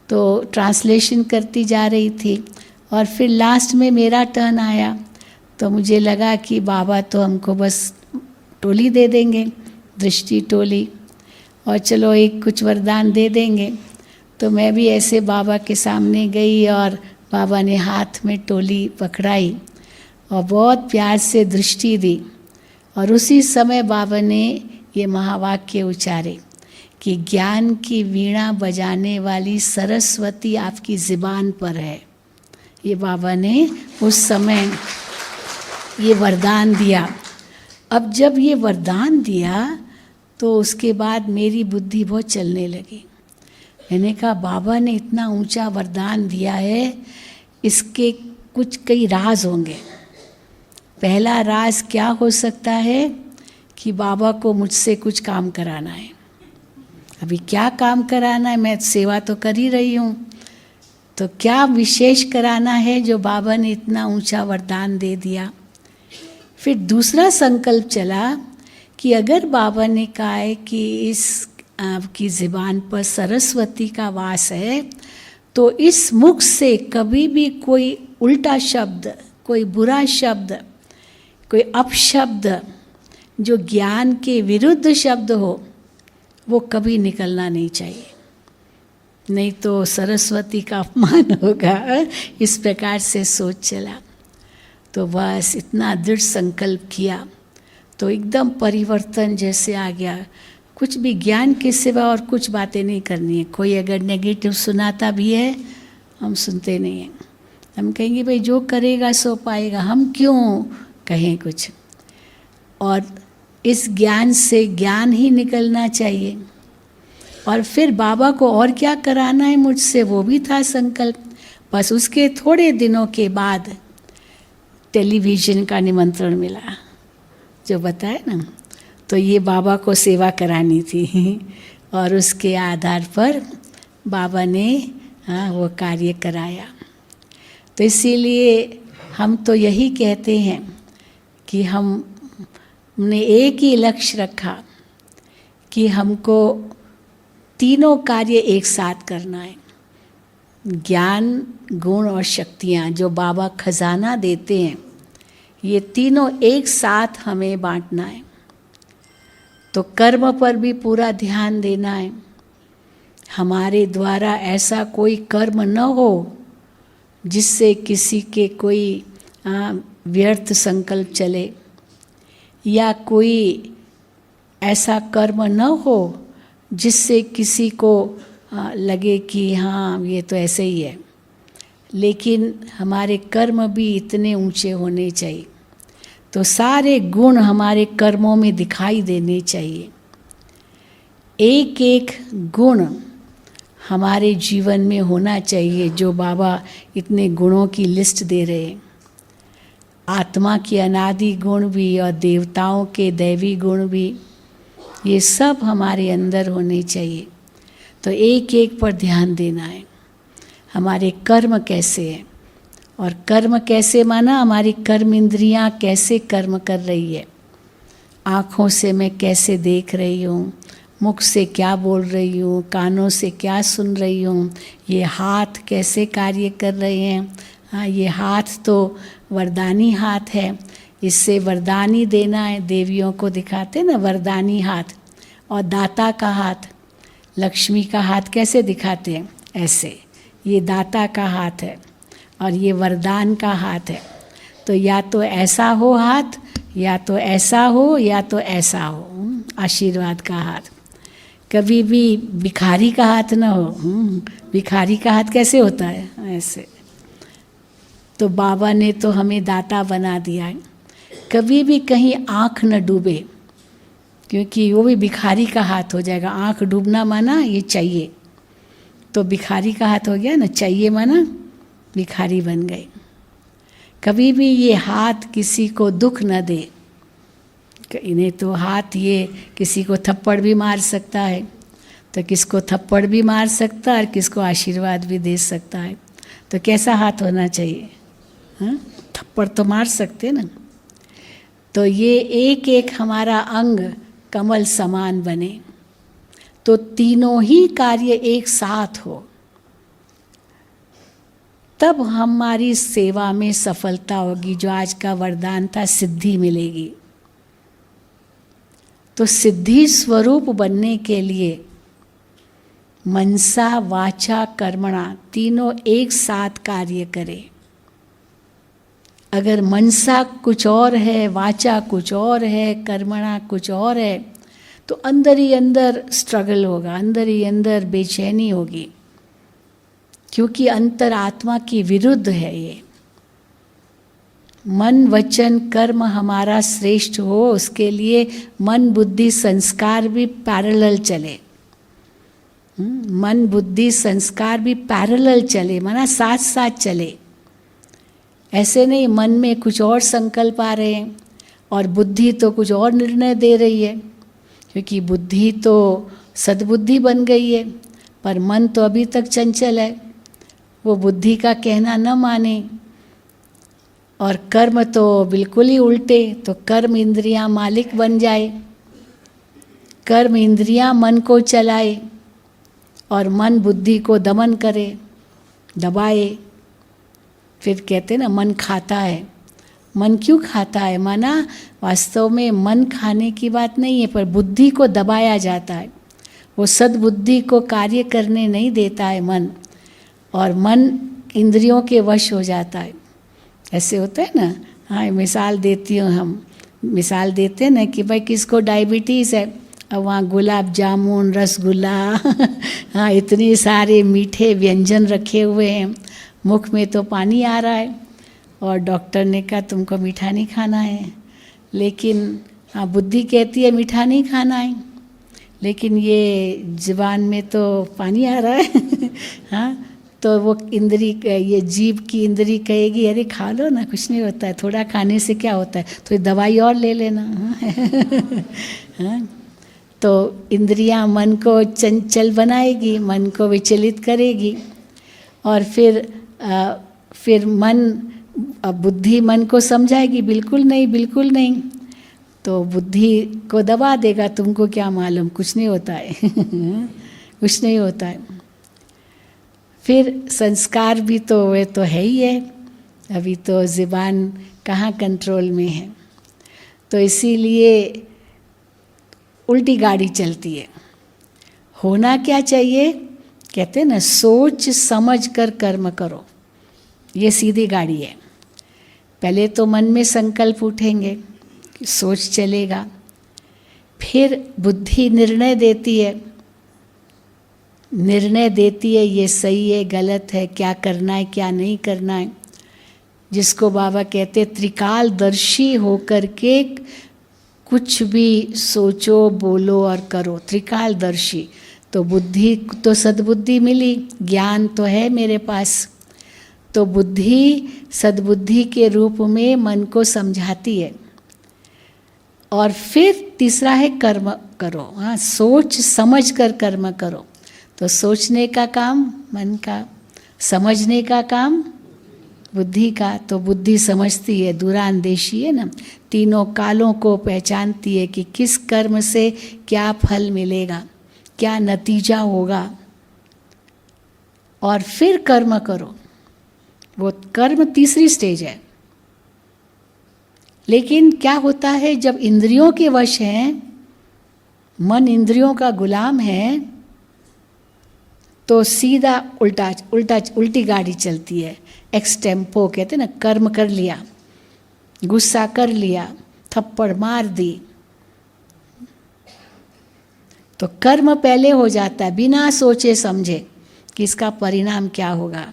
तो ट्रांसलेशन करती जा रही थी और फिर लास्ट में मेरा टर्न आया। तो मुझे लगा कि बाबा तो हमको बस टोली दे देंगे, दृष्टि टोली, और चलो एक कुछ वरदान दे देंगे। तो मैं भी ऐसे बाबा के सामने गई और बाबा ने हाथ में टोली पकड़ाई और बहुत प्यार से दृष्टि दी। और उसी समय बाबा ने ये महावाक्य उच्चारे कि ज्ञान की वीणा बजाने वाली सरस्वती आपकी ज़ुबान पर है। ये बाबा ने उस समय ये वरदान दिया। अब जब ये वरदान दिया तो उसके बाद मेरी बुद्धि बहुत चलने लगी। मैंने कहा बाबा ने इतना ऊंचा वरदान दिया है, इसके कुछ कई राज होंगे। पहला राज क्या हो सकता है कि बाबा को मुझसे कुछ काम कराना है। अभी क्या काम कराना है, मैं सेवा तो कर ही रही हूँ, तो क्या विशेष कराना है जो बाबा ने इतना ऊंचा वरदान दे दिया। फिर दूसरा संकल्प चला कि अगर बाबा ने कहा है कि इस आपकी ज़ुबान पर सरस्वती का वास है, तो इस मुख से कभी भी कोई उल्टा शब्द, कोई बुरा शब्द, कोई अपशब्द जो ज्ञान के विरुद्ध शब्द हो वो कभी निकलना नहीं चाहिए, नहीं तो सरस्वती का अपमान होगा। इस प्रकार से सोच चला। तो बस इतना दृढ़ संकल्प किया तो एकदम परिवर्तन जैसे आ गया। कुछ भी ज्ञान के सिवा और कुछ बातें नहीं करनी है। कोई अगर नेगेटिव सुनाता भी है हम सुनते नहीं हैं, हम कहेंगे भाई जो करेगा सो पाएगा, हम क्यों कहें कुछ। और इस ज्ञान से ज्ञान ही निकलना चाहिए। और फिर बाबा को और क्या कराना है मुझसे वो भी था संकल्प। बस उसके थोड़े दिनों के बाद टेलीविज़न का निमंत्रण मिला, जो बताया ना, तो ये बाबा को सेवा करानी थी। और उसके आधार पर बाबा ने वो कार्य कराया। तो इसीलिए हम तो यही कहते हैं कि हमने एक ही लक्ष्य रखा कि हमको तीनों कार्य एक साथ करना है। ज्ञान, गुण और शक्तियाँ जो बाबा खजाना देते हैं, ये तीनों एक साथ हमें बांटना है। तो कर्म पर भी पूरा ध्यान देना है। हमारे द्वारा ऐसा कोई कर्म न हो जिससे किसी के कोई व्यर्थ संकल्प चले, या कोई ऐसा कर्म न हो जिससे किसी को लगे कि हाँ ये तो ऐसे ही है। लेकिन हमारे कर्म भी इतने ऊंचे होने चाहिए, तो सारे गुण हमारे कर्मों में दिखाई देने चाहिए। एक एक गुण हमारे जीवन में होना चाहिए, जो बाबा इतने गुणों की लिस्ट दे रहे हैं। आत्मा के अनादि गुण भी और देवताओं के दैवी गुण भी, ये सब हमारे अंदर होने चाहिए। तो एक एक पर ध्यान देना है। हमारे कर्म कैसे हैं, और कर्म कैसे माना, हमारी कर्म इंद्रियां कैसे कर्म कर रही है। आँखों से मैं कैसे देख रही हूँ, मुख से क्या बोल रही हूँ, कानों से क्या सुन रही हूँ, ये हाथ कैसे कार्य कर रहे हैं। हाँ, ये हाथ तो वरदानी हाथ है, इससे वरदानी देना है। देवियों को दिखाते ना वरदानी हाथ, और दाता का हाथ, लक्ष्मी का हाथ कैसे दिखाते हैं, ऐसे। ये दाता का हाथ है और ये वरदान का हाथ है। तो या तो ऐसा हो हाथ, या तो ऐसा हो, या तो ऐसा हो, आशीर्वाद का हाथ। कभी भी भिखारी का हाथ ना हो। भिखारी का हाथ कैसे होता है, ऐसे। तो बाबा ने तो हमें दाता बना दिया है। कभी भी कहीं आँख न डूबे, क्योंकि वो भी भिखारी का हाथ हो जाएगा। आँख डूबना माना ये चाहिए, तो भिखारी का हाथ हो गया ना, चाहिए माना भिखारी बन गए। कभी भी ये हाथ किसी को दुख न दे। इन्हें तो हाथ ये किसी को थप्पड़ भी मार सकता है, तो किसको थप्पड़ भी मार सकता है और किसको आशीर्वाद भी दे सकता है। तो कैसा हाथ होना चाहिए, हाँ? थप्पड़ तो मार सकते ना। तो ये एक एक हमारा अंग कमल समान बने, तो तीनों ही कार्य एक साथ हो, तब हमारी सेवा में सफलता होगी। जो आज का वरदान था, सिद्धि मिलेगी। तो सिद्धि स्वरूप बनने के लिए मनसा वाचा कर्मणा तीनों एक साथ कार्य करें। अगर मनसा कुछ और है, वाचा कुछ और है, कर्मणा कुछ और है, तो अंदर ही अंदर स्ट्रगल होगा, अंदर ही अंदर बेचैनी होगी, क्योंकि अंतरात्मा की विरुद्ध है ये। मन वचन कर्म हमारा श्रेष्ठ हो, उसके लिए मन बुद्धि संस्कार भी पैरेलल चले। मन बुद्धि संस्कार भी पैरेलल चले, माना साथ साथ चले। ऐसे नहीं मन में कुछ और संकल्प आ रहे हैं और बुद्धि तो कुछ और निर्णय दे रही है, क्योंकि बुद्धि तो सद्बुद्धि बन गई है, पर मन तो अभी तक चंचल है, वो बुद्धि का कहना न माने। और कर्म तो बिल्कुल ही उल्टे, तो कर्म इंद्रियां मालिक बन जाए, कर्म इंद्रियां मन को चलाए और मन बुद्धि को दमन करे, दबाए। फिर कहते ना मन खाता है। मन क्यों खाता है, माना वास्तव में मन खाने की बात नहीं है, पर बुद्धि को दबाया जाता है। वो सद्बुद्धि को कार्य करने नहीं देता है मन, और मन इंद्रियों के वश हो जाता है। ऐसे होता है ना। हाँ, मिसाल देती हूँ, हम मिसाल देते हैं ना कि भाई किसको डायबिटीज़ है, अब वहाँ गुलाब जामुन, रसगुल्ला हाँ, इतने सारे मीठे व्यंजन रखे हुए हैं, मुख में तो पानी आ रहा है, और डॉक्टर ने कहा तुमको मीठा नहीं खाना है। लेकिन हाँ, बुद्धि कहती है मीठा नहीं खाना है, लेकिन ये ज़ुबान में तो पानी आ रहा है हाँ, तो वो इंद्री, ये जीभ की इंद्री कहेगी अरे खा लो ना, कुछ नहीं होता है, थोड़ा खाने से क्या होता है, तो दवाई और ले लेना हाँ तो इंद्रियां मन को चंचल बनाएगी, मन को विचलित करेगी, और फिर बुद्धि मन को समझाएगी बिल्कुल नहीं, बिल्कुल नहीं, तो बुद्धि को दबा देगा, तुमको क्या मालूम, कुछ नहीं होता है कुछ नहीं होता है। फिर संस्कार भी तो वे तो है ही है, अभी तो ज़ुबान कहाँ कंट्रोल में है, तो इसीलिए उल्टी गाड़ी चलती है। होना क्या चाहिए, कहते हैं ना, सोच समझ कर कर्म करो, ये सीधी गाड़ी है। पहले तो मन में संकल्प उठेंगे, सोच चलेगा, फिर बुद्धि निर्णय देती है, ये सही है गलत है, क्या करना है क्या नहीं करना है, जिसको बाबा कहते त्रिकालदर्शी होकर के कुछ भी सोचो बोलो और करो। त्रिकालदर्शी तो बुद्धि तो सद्बुद्धि मिली, ज्ञान तो है मेरे पास, तो बुद्धि सद्बुद्धि के रूप में मन को समझाती है। और फिर तीसरा है कर्म करो। हाँ, सोच समझ कर कर्म करो। तो सोचने का काम मन का, समझने का काम बुद्धि का। तो बुद्धि समझती है, दूरांदेशी है ना, तीनों कालों को पहचानती है कि किस कर्म से क्या फल मिलेगा, क्या नतीजा होगा, और फिर कर्म करो। वो कर्म तीसरी स्टेज है। लेकिन क्या होता है, जब इंद्रियों के वश हैं, मन इंद्रियों का गुलाम है, तो सीधा उल्टी गाड़ी चलती है। एक्सटेम्पो कहते हैं ना, कर्म कर लिया, गुस्सा कर लिया, थप्पड़ मार दी, तो कर्म पहले हो जाता है बिना सोचे समझे कि इसका परिणाम क्या होगा।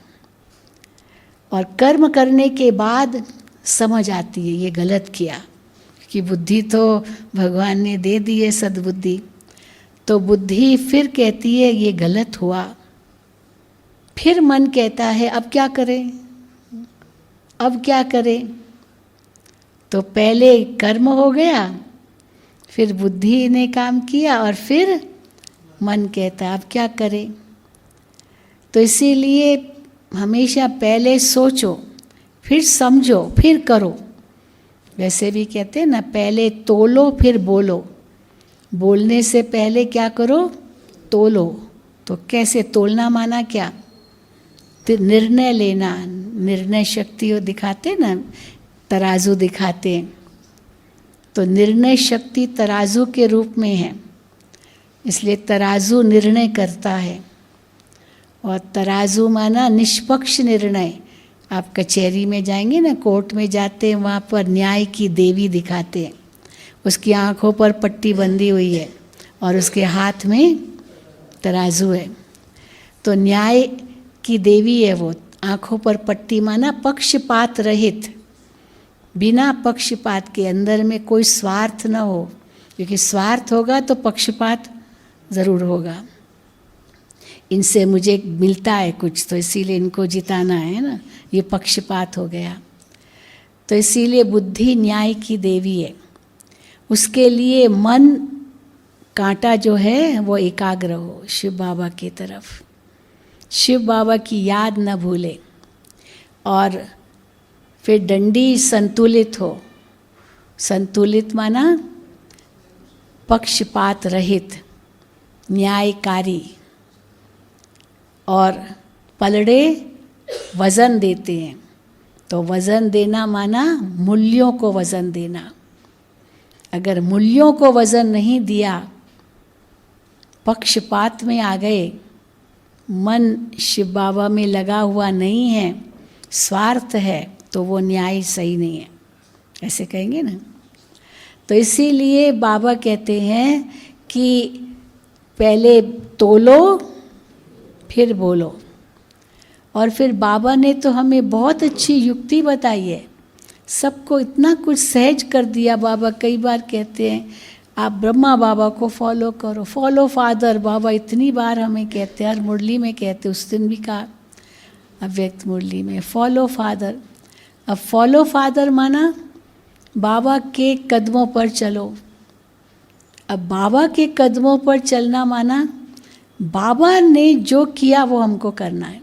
और कर्म करने के बाद समझ आती है ये गलत किया, कि बुद्धि तो भगवान ने दे दी है सद्बुद्धि, तो बुद्धि फिर कहती है ये गलत हुआ। फिर मन कहता है अब क्या करें, अब क्या करें। तो पहले कर्म हो गया, फिर बुद्धि ने काम किया, और फिर मन कहता है अब क्या करें। तो इसीलिए हमेशा पहले सोचो, फिर समझो, फिर करो। वैसे भी कहते हैं ना, पहले तोलो फिर बोलो। बोलने से पहले क्या करो, तोलो। तो कैसे तोलना, माना क्या, तो निर्णय लेना, निर्णय शक्ति वो दिखाते ना, तराजू दिखाते हैं, तो निर्णय शक्ति तराजू के रूप में है, इसलिए तराजू निर्णय करता है। और तराजू माना निष्पक्ष निर्णय। आप कचहरी में जाएंगे ना, कोर्ट में जाते हैं, वहाँ पर न्याय की देवी दिखाते हैं, उसकी आँखों पर पट्टी बंधी हुई है और उसके हाथ में तराजू है। तो न्याय की देवी है वो, आँखों पर पट्टी माना पक्षपात रहित, बिना पक्षपात के, अंदर में कोई स्वार्थ न हो, क्योंकि स्वार्थ होगा तो पक्षपात ज़रूर होगा। इनसे मुझे मिलता है कुछ, तो इसीलिए इनको जिताना है ना, ये पक्षपात हो गया। तो इसीलिए बुद्धि न्याय की देवी है। उसके लिए मन कांटा जो है वो एकाग्र हो शिव बाबा की तरफ, शिव बाबा की याद न भूले। और फिर डंडी संतुलित हो। संतुलित माना पक्षपात रहित, न्यायकारी। और पलड़े वज़न देते हैं, तो वज़न देना माना मूल्यों को वज़न देना। अगर मूल्यों को वज़न नहीं दिया, पक्षपात में आ गए, मन शिव बाबा में लगा हुआ नहीं है, स्वार्थ है, तो वो न्याय सही नहीं है, ऐसे कहेंगे ना। तो इसीलिए बाबा कहते हैं कि पहले तोलो फिर बोलो। और फिर बाबा ने तो हमें बहुत अच्छी युक्ति बताई है, सबको इतना कुछ सहज कर दिया। बाबा कई बार कहते हैं आप ब्रह्मा बाबा को फॉलो करो, फॉलो फादर। बाबा इतनी बार हमें कहते हैं, हर मुरली में कहते, उस दिन भी कहा अव्यक्त मुरली में, फॉलो फादर। अब फॉलो फादर माना बाबा के कदमों पर चलो। अब बाबा के कदमों पर चलना माना बाबा ने जो किया वो हमको करना है,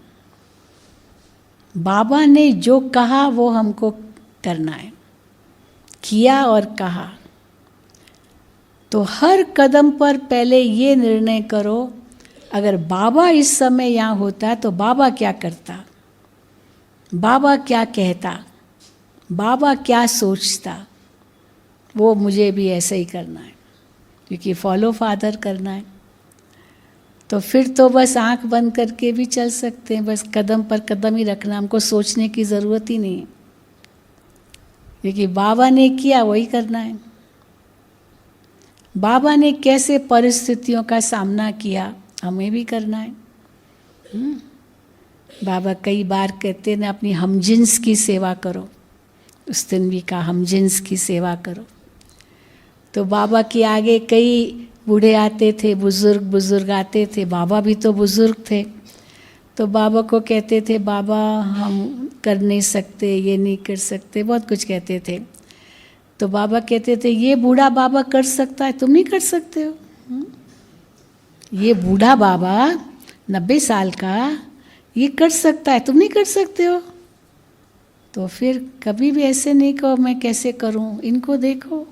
बाबा ने जो कहा वो हमको करना है, किया और कहा। तो हर कदम पर पहले ये निर्णय करो, अगर बाबा इस समय यहाँ होता तो बाबा क्या करता, बाबा क्या कहता, बाबा क्या सोचता, वो मुझे भी ऐसे ही करना है, क्योंकि फॉलो फादर करना है। तो फिर तो बस आंख बंद करके भी चल सकते हैं, बस कदम पर कदम ही रखना, हमको सोचने की ज़रूरत ही नहीं है, क्योंकि बाबा ने किया वही करना है। बाबा ने कैसे परिस्थितियों का सामना किया हमें भी करना है। बाबा कई बार कहते हैं अपनी हमजिन्स की सेवा करो, उस दिन भी कहा हमजिन्स की सेवा करो। तो बाबा के आगे कई बूढ़े आते थे, बुजुर्ग आते थे, बाबा भी तो बुजुर्ग थे। तो बाबा को कहते थे बाबा हम कर नहीं सकते, ये नहीं कर सकते, बहुत कुछ कहते थे। तो बाबा कहते थे ये बूढ़ा बाबा कर सकता है, तुम नहीं कर सकते हो। ये बूढ़ा बाबा 90 साल का ये कर सकता है, तुम नहीं कर सकते हो। तो फिर कभी भी ऐसे नहीं कहो मैं कैसे करूं, इनको देखो।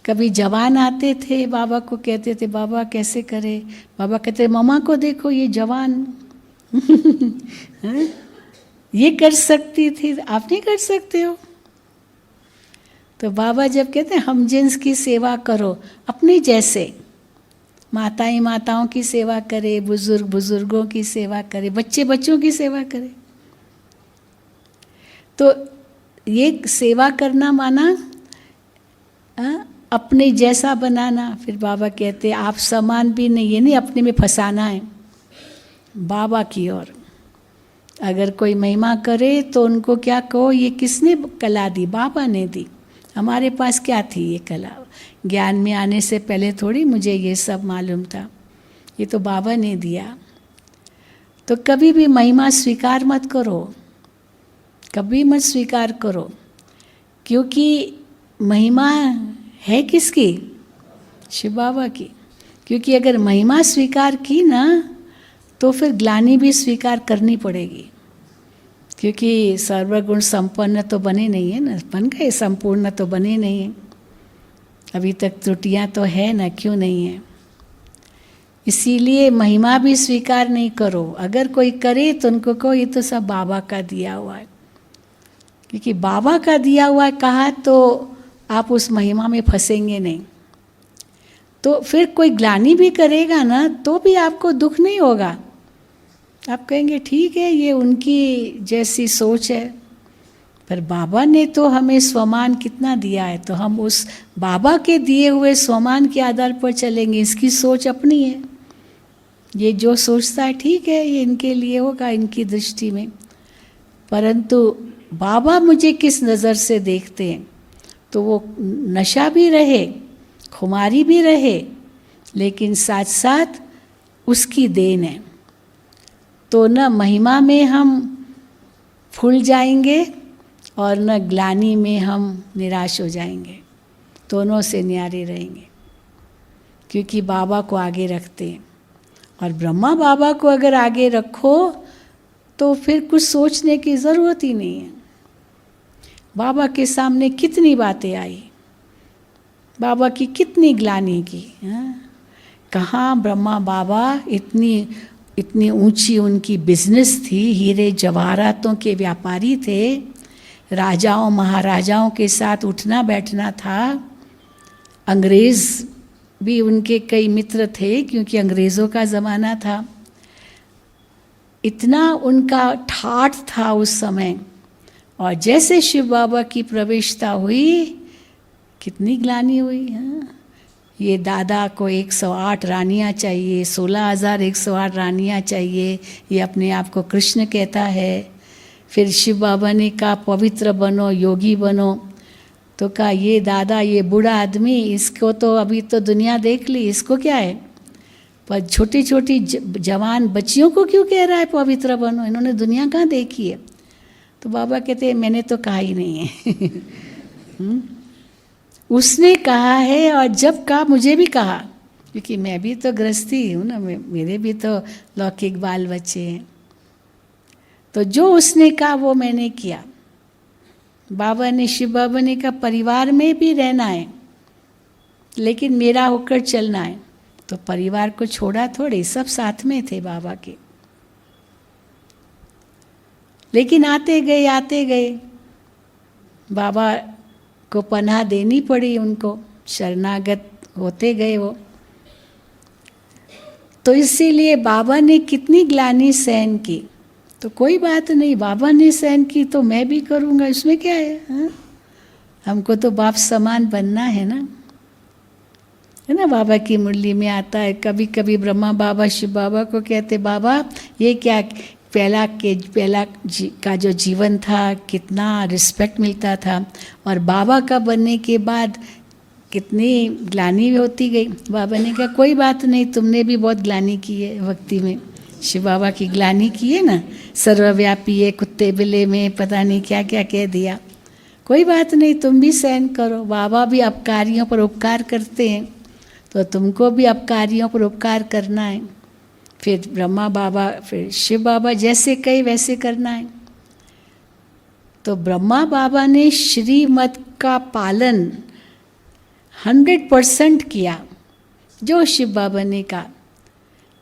कभी जवान आते थे, बाबा को कहते थे बाबा कैसे करे, बाबा कहते मम्मा को देखो ये जवान ये कर सकती थी, आप नहीं कर सकते हो। तो बाबा जब कहते हैं हम जिन्स की सेवा करो, अपने जैसे माताओं की सेवा करे, बुजुर्गों की सेवा करे, बच्चों की सेवा करे। तो ये सेवा करना माना अपने जैसा बनाना। फिर बाबा कहते हैं आप समान भी नहीं, ये नहीं अपने में फंसाना है, बाबा की ओर। अगर कोई महिमा करे तो उनको क्या कहो ये किसने कला दी, बाबा ने दी। हमारे पास क्या थी ये कला, ज्ञान में आने से पहले थोड़ी मुझे ये सब मालूम था, ये तो बाबा ने दिया। तो कभी भी महिमा स्वीकार मत करो, कभी मत स्वीकार करो, क्योंकि महिमा है किसकी, शिव बाबा की। क्योंकि अगर महिमा स्वीकार की ना तो फिर ग्लानि भी स्वीकार करनी पड़ेगी, क्योंकि सर्वगुण संपन्न तो बने नहीं है ना, बन गए संपूर्ण तो बने नहीं हैं, अभी तक त्रुटियां तो है ना, क्यों नहीं है। इसीलिए महिमा भी स्वीकार नहीं करो। अगर कोई करे तो उनको कहो ये तो सब बाबा का दिया हुआ है, क्योंकि बाबा का दिया हुआ है कहा तो आप उस महिमा में फंसेंगे नहीं। तो फिर कोई ग्लानि भी करेगा ना तो भी आपको दुख नहीं होगा, आप कहेंगे ठीक है ये उनकी जैसी सोच है, पर बाबा ने तो हमें स्वमान कितना दिया है, तो हम उस बाबा के दिए हुए स्वमान के आधार पर चलेंगे। इसकी सोच अपनी है, ये जो सोचता है ठीक है, ये इनके लिए होगा इनकी दृष्टि में, परंतु बाबा मुझे किस नज़र से देखते हैं, तो वो नशा भी रहे, खुमारी भी रहे, लेकिन साथ साथ उसकी देन है। तो न महिमा में हम फूल जाएंगे और न ग्लानि में हम निराश हो जाएंगे, दोनों से न्यारे रहेंगे, क्योंकि बाबा को आगे रखते हैं। और ब्रह्मा बाबा को अगर आगे रखो तो फिर कुछ सोचने की ज़रूरत ही नहीं है। बाबा के सामने कितनी बातें आई, बाबा की कितनी ग्लानि की, कहाँ ब्रह्मा बाबा इतनी ऊंची उनकी बिजनेस थी, हीरे जवाहरातों के व्यापारी थे, राजाओं महाराजाओं के साथ उठना बैठना था, अंग्रेज़ भी उनके कई मित्र थे क्योंकि अंग्रेज़ों का ज़माना था। इतना उनका ठाठ था उस समय, और जैसे शिव बाबा की प्रवेशता हुई कितनी ग्लानि हुई। ये दादा को 108 रानियाँ चाहिए, 16,108 रानियाँ चाहिए, ये अपने आप को कृष्ण कहता है। फिर शिव बाबा ने कहा पवित्र बनो, योगी बनो, तो कहा ये दादा ये बूढ़ा आदमी, इसको तो अभी तो दुनिया देख ली, इसको क्या है, पर छोटी छोटी जवान बच्चियों को क्यों कह रहा है पवित्र बनो, इन्होंने दुनिया कहाँ देखी है। तो बाबा कहते हैं मैंने तो कहा ही नहीं है उसने कहा है, और जब कहा मुझे भी कहा, क्योंकि मैं भी तो गृहस्थी हूँ ना, मेरे भी तो लौकिक बाल बच्चे हैं। तो जो उसने कहा वो मैंने किया। बाबा ने, शिव बाबा ने कहा परिवार में भी रहना है, लेकिन मेरा होकर चलना है। तो परिवार को छोड़ा थोड़े, सब साथ में थे बाबा के। लेकिन आते गए बाबा को पनाह देनी पड़ी, उनको शरणागत होते गए वो। तो इसीलिए बाबा ने कितनी ग्लानि सहन की। तो कोई बात नहीं, बाबा ने सहन की तो मैं भी करूँगा, इसमें क्या है, हाँ? हमको तो बाप समान बनना है ना बाबा की मुरली में आता है, कभी कभी ब्रह्मा बाबा शिव बाबा को कहते, बाबा ये क्या, पहला का जो जीवन था कितना रिस्पेक्ट मिलता था, और बाबा का बनने के बाद कितनी ग्लानि होती गई। बाबा ने कहा कोई बात नहीं, तुमने भी बहुत ग्लानि की है भक्ति में, शिव बाबा की ग्लानि की है ना, सर्वव्यापी है, कुत्ते बिल्ले में पता नहीं क्या क्या कह दिया, कोई बात नहीं, तुम भी सहन करो। बाबा भी अपकारियों पर उपकार करते हैं, तो तुमको भी अपकारियों पर उपकार करना है। फिर ब्रह्मा बाबा, फिर शिव बाबा जैसे कहे वैसे करना है। तो ब्रह्मा बाबा ने श्रीमत का पालन 100% किया, जो शिव बाबा ने कहा।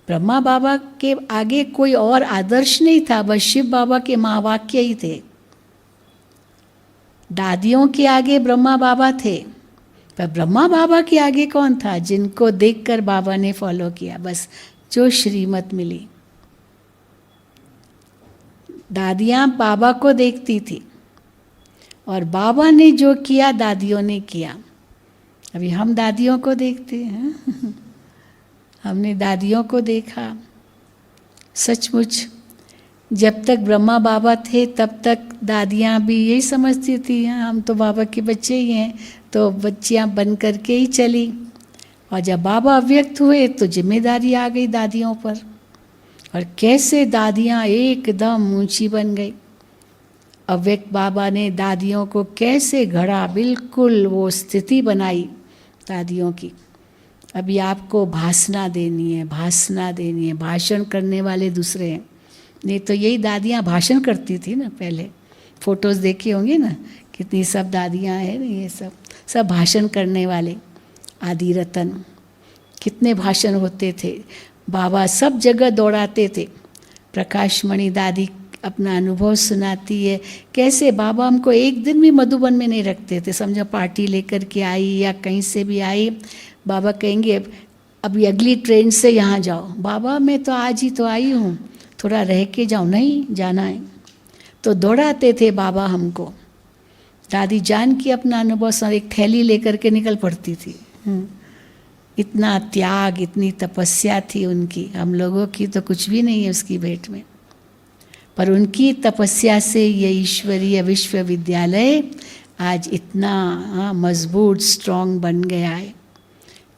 ब्रह्मा बाबा के आगे कोई और आदर्श नहीं था, बस शिव बाबा के महावाक्य ही थे। दादियों के आगे ब्रह्मा बाबा थे, पर ब्रह्मा बाबा के आगे कौन था, जिनको देखकर बाबा ने फॉलो किया, बस जो श्रीमत मिली। दादियाँ बाबा को देखती थी, और बाबा ने जो किया दादियों ने किया। अभी हम दादियों को देखते हैं, हमने दादियों को देखा। सचमुच जब तक ब्रह्मा बाबा थे तब तक दादियाँ भी यही समझती थी, हम तो बाबा के बच्चे ही हैं, तो बच्चियाँ बन करके ही चली। और जब बाबा अव्यक्त हुए तो जिम्मेदारी आ गई दादियों पर, और कैसे दादियाँ एकदम ऊंची बन गई। अव्यक्त बाबा ने दादियों को कैसे घड़ा, बिल्कुल वो स्थिति बनाई दादियों की। अभी आपको भाषणा देनी है, भाषण करने वाले दूसरे हैं। नहीं तो यही दादियाँ भाषण करती थी ना पहले, फोटोज देखे होंगे ना, कितनी सब दादियाँ हैं ना, ये सब भाषण करने वाले। आदि रतन, कितने भाषण होते थे, बाबा सब जगह दौड़ाते थे। प्रकाश मणि दादी अपना अनुभव सुनाती है, कैसे बाबा हमको एक दिन भी मधुबन में नहीं रखते थे। समझो पार्टी लेकर के आई या कहीं से भी आई, बाबा कहेंगे अभी अगली ट्रेन से यहाँ जाओ। बाबा मैं तो आज ही तो आई हूँ, थोड़ा रह के जाओ, नहीं जाना है। तो दौड़ाते थे बाबा हमको। दादी जान की अपना अनुभव सर एक थैली लेकर के निकल पड़ती थी। इतना त्याग, इतनी तपस्या थी उनकी। हम लोगों की तो कुछ भी नहीं है उसकी भेंट में, पर उनकी तपस्या से ये ईश्वरीय विश्वविद्यालय आज इतना मजबूत स्ट्रॉन्ग बन गया है।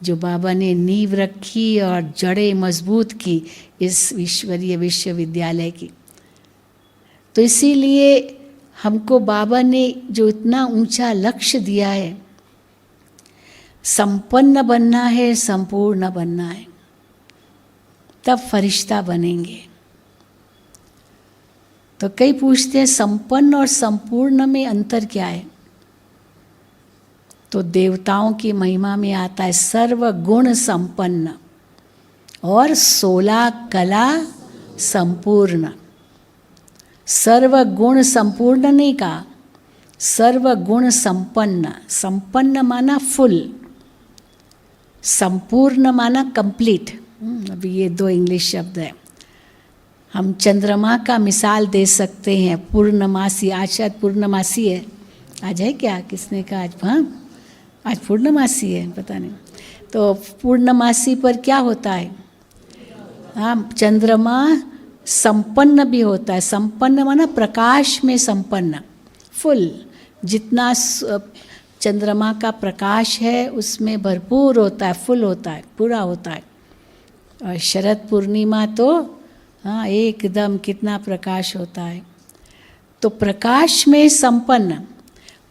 जो बाबा ने नींव रखी और जड़ें मजबूत की इस ईश्वरीय विश्वविद्यालय की। तो इसीलिए हमको बाबा ने जो इतना ऊंचा लक्ष्य दिया है, संपन्न बनना है, संपूर्ण बनना है, तब फरिश्ता बनेंगे। तो कई पूछते हैं संपन्न और संपूर्ण में अंतर क्या है? तो देवताओं की महिमा में आता है सर्वगुण संपन्न और 16 कला संपूर्ण। सर्वगुण संपूर्ण नहीं कहा, सर्वगुण संपन्न। संपन्न माना फुल, संपूर्ण माना कंप्लीट। अभी ये 2 इंग्लिश शब्द है। हम चंद्रमा का मिसाल दे सकते हैं, पूर्णमासी। आज शायद पूर्णमासी है, आज है क्या, किसने कहा आज? हाँ आज पूर्णमासी है, पता नहीं। तो पूर्णमासी पर क्या होता है? हाँ, चंद्रमा संपन्न भी होता है। संपन्न माना प्रकाश में संपन्न, फुल। जितना चंद्रमा का प्रकाश है उसमें भरपूर होता है, फुल होता है, पूरा होता है। और शरद पूर्णिमा तो हाँ एकदम कितना प्रकाश होता है। तो प्रकाश में संपन्न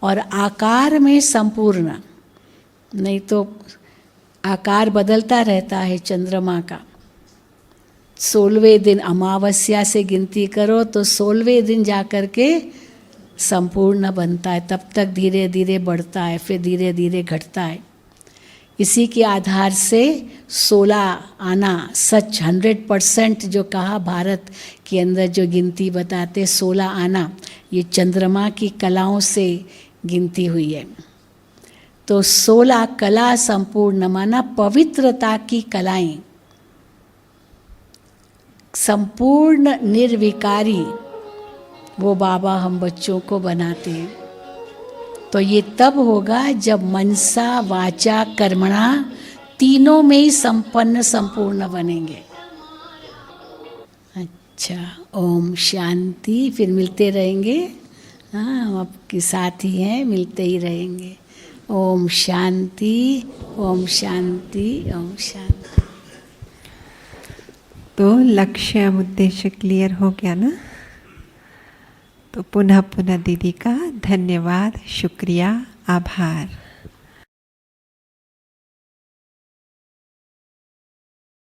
और आकार में संपूर्ण, नहीं तो आकार बदलता रहता है चंद्रमा का। 16वें दिन अमावस्या से गिनती करो तो 16वें दिन जा कर के संपूर्ण बनता है, तब तक धीरे धीरे बढ़ता है, फिर धीरे धीरे घटता है। इसी के आधार से 16 आना सच 100% जो कहा भारत के अंदर जो गिनती बताते 16 आना, ये चंद्रमा की कलाओं से गिनती हुई है। तो 16 कला संपूर्ण माना पवित्रता की कलाएं, संपूर्ण निर्विकारी वो बाबा हम बच्चों को बनाते हैं। तो ये तब होगा जब मनसा वाचा कर्मणा तीनों में ही संपन्न संपूर्ण बनेंगे। अच्छा, ओम शांति। फिर मिलते रहेंगे, हाँ हम आपके साथ ही हैं, मिलते ही रहेंगे। ओम शांति, ओम शांति, ओम शांति। तो लक्ष्य उद्देश्य क्लियर हो गया ना? तो पुनः पुनः दीदी का धन्यवाद, शुक्रिया, आभार।